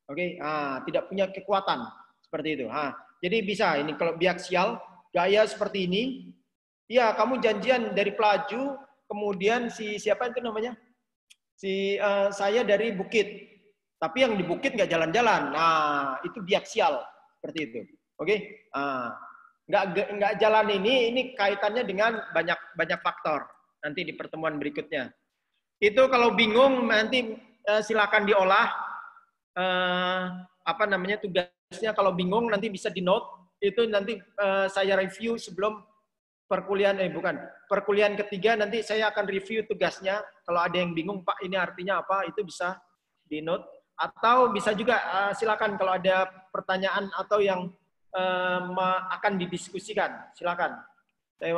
Oke, tidak punya kekuatan seperti itu. Jadi bisa ini kalau biaksial, gaya seperti ini, ya kamu janjian dari Pelaju, kemudian siapa itu namanya? Saya dari Bukit, tapi yang di Bukit nggak jalan-jalan. Nah, itu biaksial seperti itu. Oke, nggak jalan ini kaitannya dengan banyak faktor. Nanti di pertemuan berikutnya. Itu kalau bingung nanti silakan diolah. Tugasnya kalau bingung nanti bisa di note. Itu nanti saya review sebelum perkuliahan perkuliahan ketiga nanti saya akan review tugasnya. Kalau ada yang bingung Pak ini artinya apa itu bisa di note. Atau bisa juga silakan kalau ada pertanyaan atau yang akan didiskusikan, silakan. Saya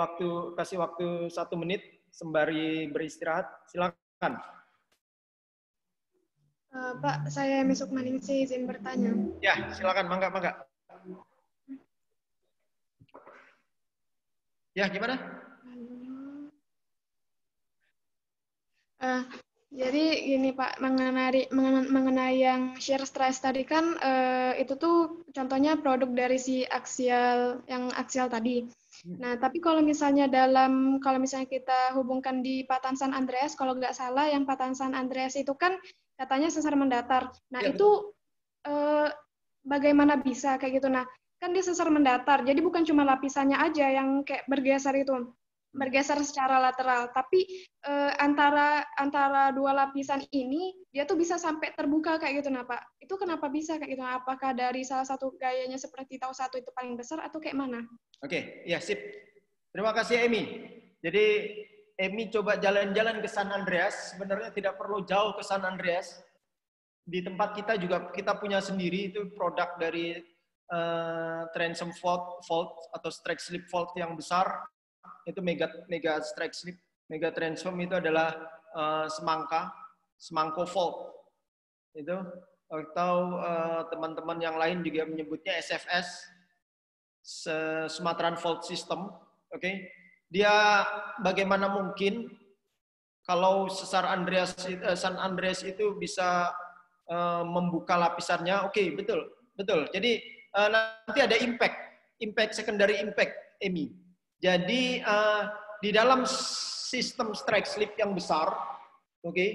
kasih waktu 1 menit sembari beristirahat, silakan. Pak, saya Mesuk Maningsi izin bertanya. Ya, silakan, mangga. Ya, gimana? Jadi gini Pak, mengenai yang shear stress tadi kan itu tuh contohnya produk dari si aksial tadi. Nah, tapi kalau misalnya kita hubungkan di patahan San Andreas, kalau nggak salah yang patahan San Andreas itu kan katanya sesar mendatar. Nah, ya, itu bagaimana bisa kayak gitu? Nah, kan dia sesar mendatar, jadi bukan cuma lapisannya aja yang kayak bergeser secara lateral, tapi antara dua lapisan ini dia tuh bisa sampai terbuka kayak gitu. Nah Pak, itu kenapa bisa kayak gitu? Apakah dari salah satu gayanya seperti Tau 1 itu paling besar atau kayak mana? Oke, ya sip. Terima kasih Emi. Jadi Emi coba jalan-jalan ke San Andreas. Sebenarnya tidak perlu jauh ke San Andreas. Di tempat kita juga kita punya sendiri itu produk dari transom fault atau strike slip fault yang besar. Itu mega strike slip, mega transom itu adalah semangko fault itu, atau teman-teman yang lain juga menyebutnya SFS, Sumatran Fault System. Oke. dia bagaimana mungkin kalau sesar San Andreas itu bisa membuka lapisannya? Oke, betul. Jadi nanti ada impact secondary impact, Emi. Jadi di dalam sistem strike slip yang besar, oke,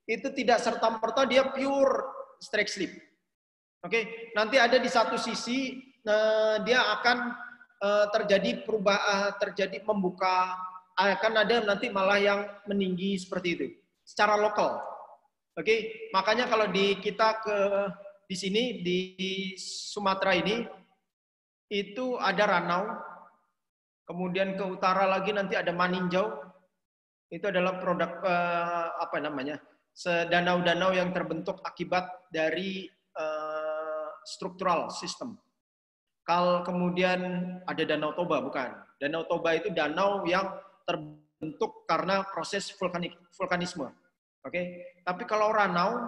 itu tidak serta-merta dia pure strike slip. Oke, nanti ada di satu sisi dia akan terjadi perubahan, terjadi membuka, akan ada nanti malah yang meninggi seperti itu secara lokal. Oke, makanya kalau di sini di Sumatera ini itu ada Ranau, kemudian ke utara lagi nanti ada Maninjau. Itu adalah produk danau-danau yang terbentuk akibat dari struktural system. Kemudian ada Danau Toba, bukan. Danau Toba itu danau yang terbentuk karena proses vulkanisme. Oke. Tapi kalau Ranau,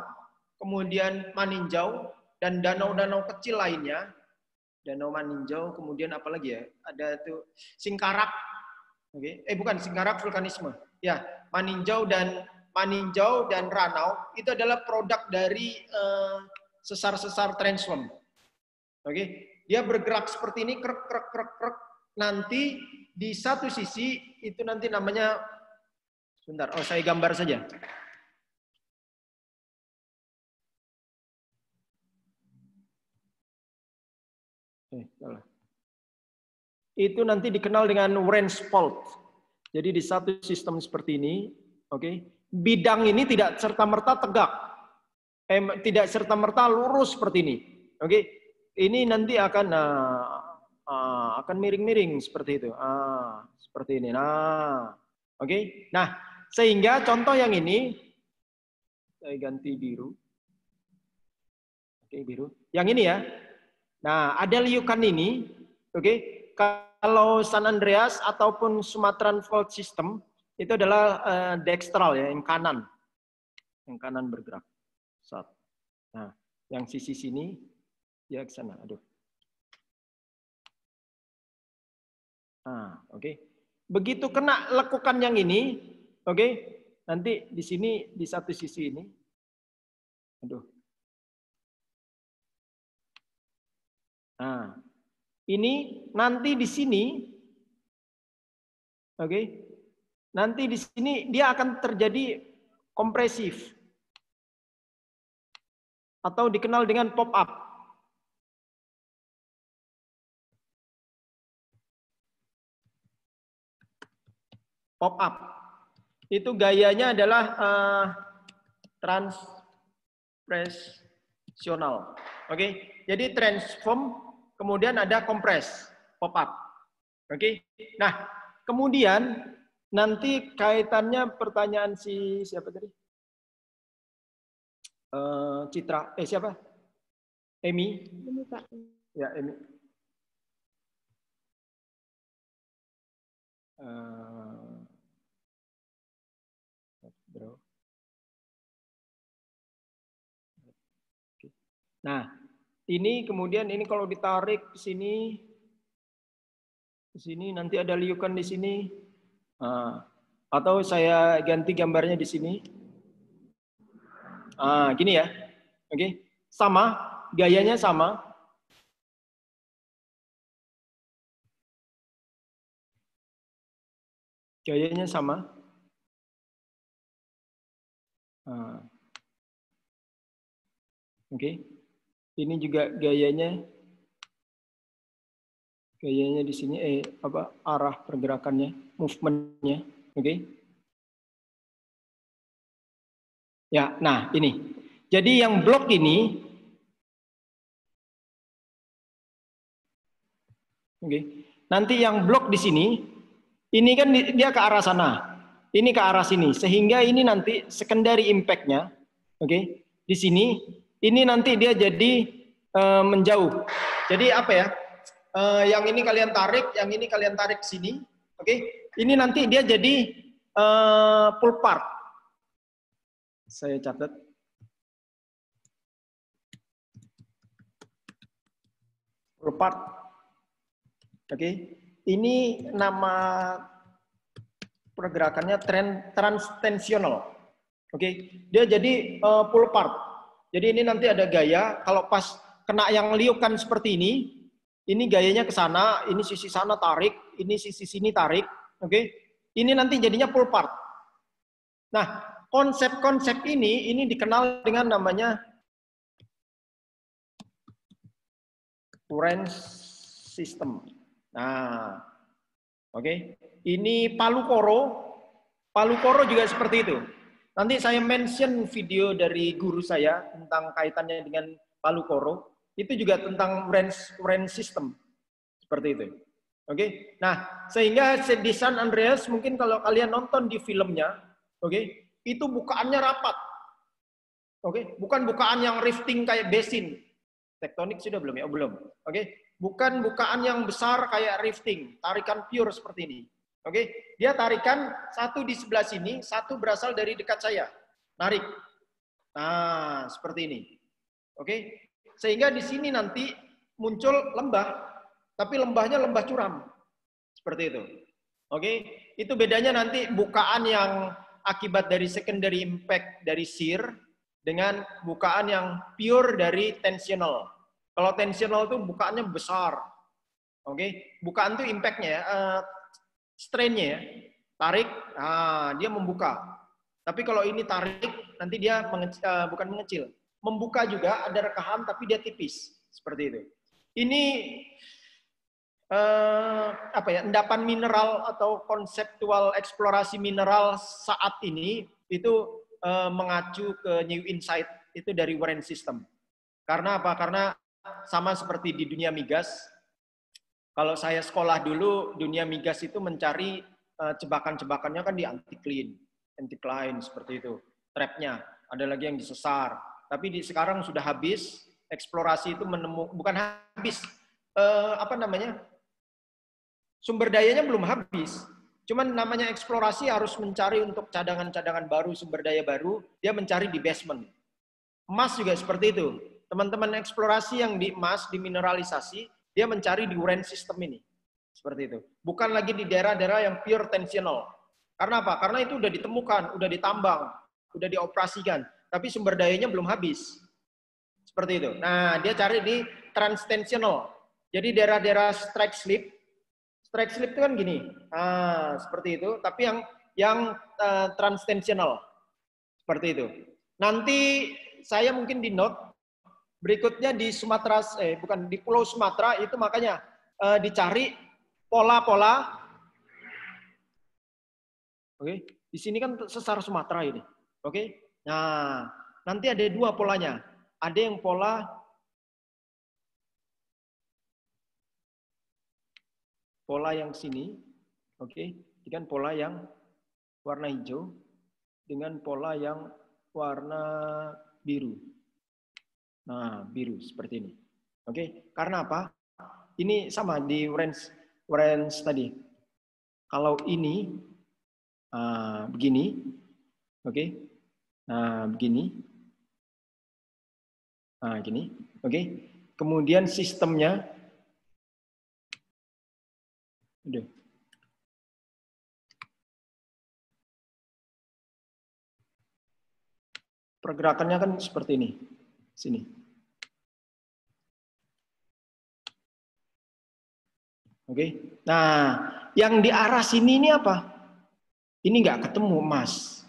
kemudian Maninjau, dan danau-danau kecil lainnya, Danau Maninjau, kemudian apa lagi ya? Ada tuh Singkarak. Oke. Bukan, Singkarak vulkanisme. Ya, Maninjau dan Ranau itu adalah produk dari sesar-sesar transform. Oke. Dia bergerak seperti ini, krek. Nanti di satu sisi itu nanti namanya, sebentar, saya gambar saja. Itu nanti dikenal dengan Wrench Fault. Jadi di satu sistem seperti ini, oke, bidang ini tidak serta-merta tegak, tidak serta-merta lurus seperti ini, oke. Ini nanti akan miring-miring seperti itu, seperti ini. Nah, oke. Nah, sehingga contoh yang ini, saya ganti biru, oke, biru. Yang ini ya. Nah, ada liukan ini, oke. Kalau San Andreas ataupun Sumatran Fault System itu adalah dextral ya, yang kanan bergerak. Nah, yang sisi sini dia ke sana. Aduh. Oke. Begitu kena lekukan yang ini, oke. Nanti di sini di satu sisi ini. Aduh. Nah, ini nanti di sini, oke. Nanti di sini dia akan terjadi kompresif atau dikenal dengan pop up. Pop up. Itu gayanya adalah transpresional. Oke. Jadi transform, kemudian ada kompres, pop up. Oke. Nah, kemudian nanti kaitannya pertanyaan siapa tadi? Citra. Siapa? Emi. Ya, Emi. Nah, ini kemudian ini kalau ditarik ke sini nanti ada liukan di sini. Atau saya ganti gambarnya di sini. Gini ya. Oke. Sama, gayanya sama. Gayanya sama. Oke. Ini juga gayanya di sini arah pergerakannya, movementnya, oke. Ya, nah ini. Jadi yang blok ini, oke. Nanti yang blok di sini, ini kan dia ke arah sana, ini ke arah sini, sehingga ini nanti secondary impact-nya, oke. Di sini, ini nanti dia jadi menjauh. Jadi apa ya? Yang ini kalian tarik, yang ini kalian tarik ke sini, oke? Ini nanti dia jadi pull part. Saya catat. Pull part. Oke. Ini nama pergerakannya transtensional. Oke, dia jadi pull apart. Jadi ini nanti ada gaya, kalau pas kena yang liukan seperti ini gayanya ke sana, ini sisi sana tarik, ini sisi sini tarik. Oke, ini nanti jadinya pull apart. Nah, konsep-konsep ini dikenal dengan namanya Wrench system. Nah, oke. Ini Palu Koro. Palu Koro juga seperti itu. Nanti saya mention video dari guru saya tentang kaitannya dengan Palu Koro. Itu juga tentang wrench system. Seperti itu. Oke. Nah, sehingga di San Andreas mungkin kalau kalian nonton di filmnya, oke, itu bukaannya rapat. Oke, bukan bukaan yang rifting kayak basin. Tektonik sudah belum ya? Oh, belum. Oke, bukan bukaan yang besar kayak rifting, tarikan pure seperti ini. Oke, dia tarikan satu di sebelah sini, satu berasal dari dekat saya. Narik. Nah, seperti ini. Oke, sehingga di sini nanti muncul lembah, tapi lembahnya lembah curam. Seperti itu. Oke, itu bedanya nanti bukaan yang akibat dari secondary impact dari shear dengan bukaan yang pure dari tensional. Kalau tensional itu bukaannya besar. Oke, bukaan itu impact-nya ya, strain-nya ya. Tarik, nah, dia membuka. Tapi kalau ini tarik, nanti dia bukan mengecil. Membuka juga ada rekahan tapi dia tipis. Seperti itu. Ini apa ya, endapan mineral atau konseptual eksplorasi mineral saat ini itu mengacu ke New Insight itu dari Wrench system. Karena apa? Karena sama seperti di dunia migas. Kalau saya sekolah dulu, dunia migas itu mencari jebakan-jebakannya kan di anticline seperti itu. Trapnya, ada lagi yang disesar. Tapi sekarang sudah habis. Eksplorasi itu bukan habis. Apa namanya? Sumber dayanya belum habis. Cuman namanya eksplorasi harus mencari untuk cadangan-cadangan baru, sumber daya baru. Dia mencari di basement. Emas juga seperti itu. Teman-teman eksplorasi yang di emas, di mineralisasi, dia mencari di Wrench system ini. Seperti itu. Bukan lagi di daerah-daerah yang pure tensional. Karena apa? Karena itu udah ditemukan, udah ditambang, udah dioperasikan. Tapi sumber dayanya belum habis. Seperti itu. Nah, dia cari di transtensional. Jadi daerah-daerah strike slip itu kan gini. Nah, seperti itu. Tapi yang transtensional. Seperti itu. Nanti saya mungkin di note berikutnya di Sumatera, bukan di Pulau Sumatera itu makanya dicari pola-pola. Oke, di sini kan sesar Sumatera ini. Oke, nah nanti ada dua polanya. Ada yang pola yang sini, oke, dengan pola yang warna hijau, dengan pola yang warna biru. Nah, biru seperti ini. Oke, karena apa? Ini sama di wrench tadi. Kalau ini begini, oke. Nah, begini. Nah, gini. Oke. Kemudian sistemnya pergerakannya kan seperti ini. Sini. Oke. Nah, yang di arah sini ini apa? Ini nggak ketemu emas.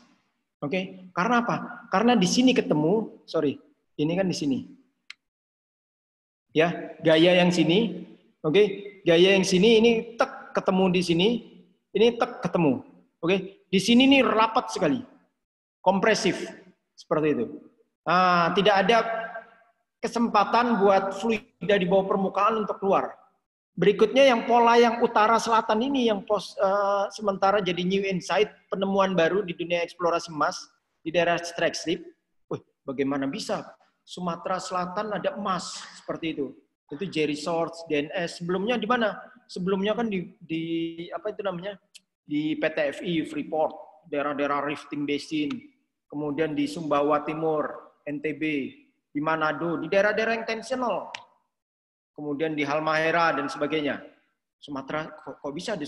Oke. Karena apa? Karena di sini ketemu, sorry, ini kan di sini. Ya, gaya yang sini. Oke. Gaya yang sini ini tek ketemu di sini. Ini tek ketemu. Oke. Di sini nih rapat sekali. Kompresif. Seperti itu. Nah, tidak ada kesempatan buat fluida di bawah permukaan untuk keluar. Berikutnya yang pola yang utara selatan ini yang sementara jadi New Insight, penemuan baru di dunia eksplorasi emas di daerah strike slip. Wih, bagaimana bisa Sumatera Selatan ada emas seperti itu? Itu Jerry Source, DNS. Sebelumnya di mana? Sebelumnya kan di apa itu namanya? Di PT FI Freeport, daerah-daerah rifting basin. Kemudian di Sumbawa Timur, NTB, di Manado, di daerah-daerah yang tensional. Kemudian di Halmahera dan sebagainya. Sumatera, kok bisa di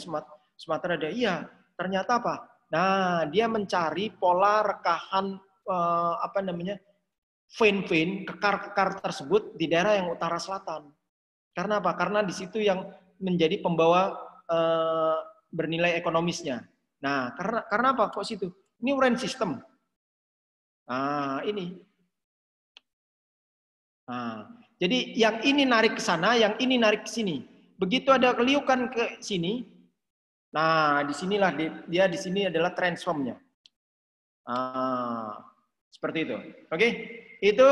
Sumatera ada? Iya, Ternyata apa? Nah, dia mencari pola rekahan vein-vein, kekar-kekar tersebut di daerah yang utara selatan. Karena apa? Karena di situ yang menjadi pembawa bernilai ekonomisnya. Nah, karena apa kok situ? Ini uren system. Nah, ini. Nah, jadi yang ini narik ke sana, yang ini narik ke sini. Begitu ada keliukan ke sini, nah disinilah dia di sini adalah transformnya. Seperti itu. Oke, itu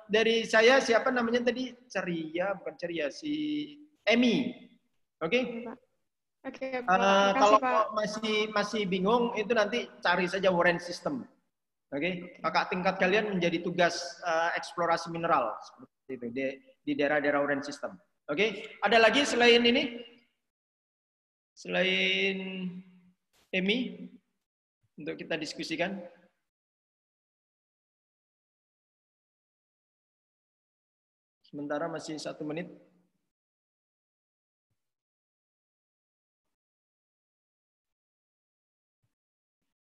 dari saya. Siapa namanya tadi? Bukan Ceria, si Emi. Oke. Oke, kalau masih bingung itu nanti cari saja uren system. Oke, kakak tingkat kalian menjadi tugas eksplorasi mineral seperti itu di daerah-daerah uren system. Oke, ada lagi selain ini? Selain Emi untuk kita diskusikan? Sementara masih 1 menit.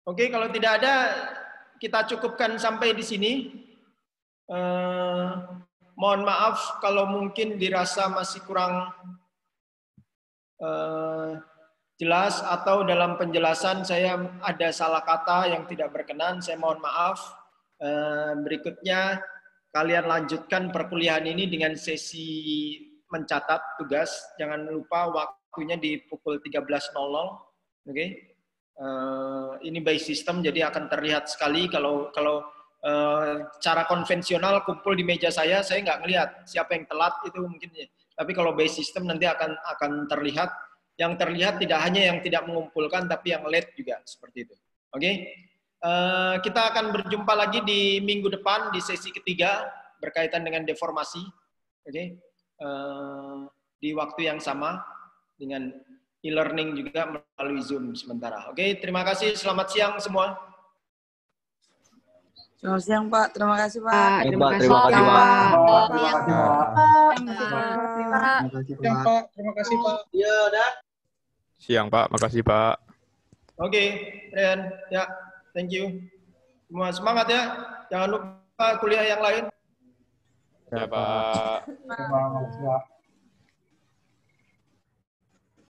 Oke, kalau tidak ada, kita cukupkan sampai di sini. Mohon maaf kalau mungkin dirasa masih kurang jelas atau dalam penjelasan saya ada salah kata yang tidak berkenan. Saya mohon maaf. Berikutnya kalian lanjutkan perkuliahan ini dengan sesi mencatat tugas. Jangan lupa waktunya di pukul 13.00. Oke. Ini by system, jadi akan terlihat sekali kalau cara konvensional kumpul di meja saya nggak ngelihat siapa yang telat itu mungkin ya. Tapi kalau by system nanti akan terlihat. Yang terlihat tidak hanya yang tidak mengumpulkan, tapi yang late juga seperti itu. Oke, kita akan berjumpa lagi di minggu depan di sesi ketiga berkaitan dengan deformasi. Oke, di waktu yang sama dengan e-learning juga melalui Zoom sementara. Oke, terima kasih. Selamat siang semua. Selamat siang, Pak. Terima kasih, Pak. Terima kasih, Pak. Terima kasih, Pak. Ya, udah. Siang, Pak. Makasih, Pak. Oke, Ren. Ya, thank you. Semua semangat ya. Jangan lupa kuliah yang lain. Ya, Pak. Terima kasih, Pak.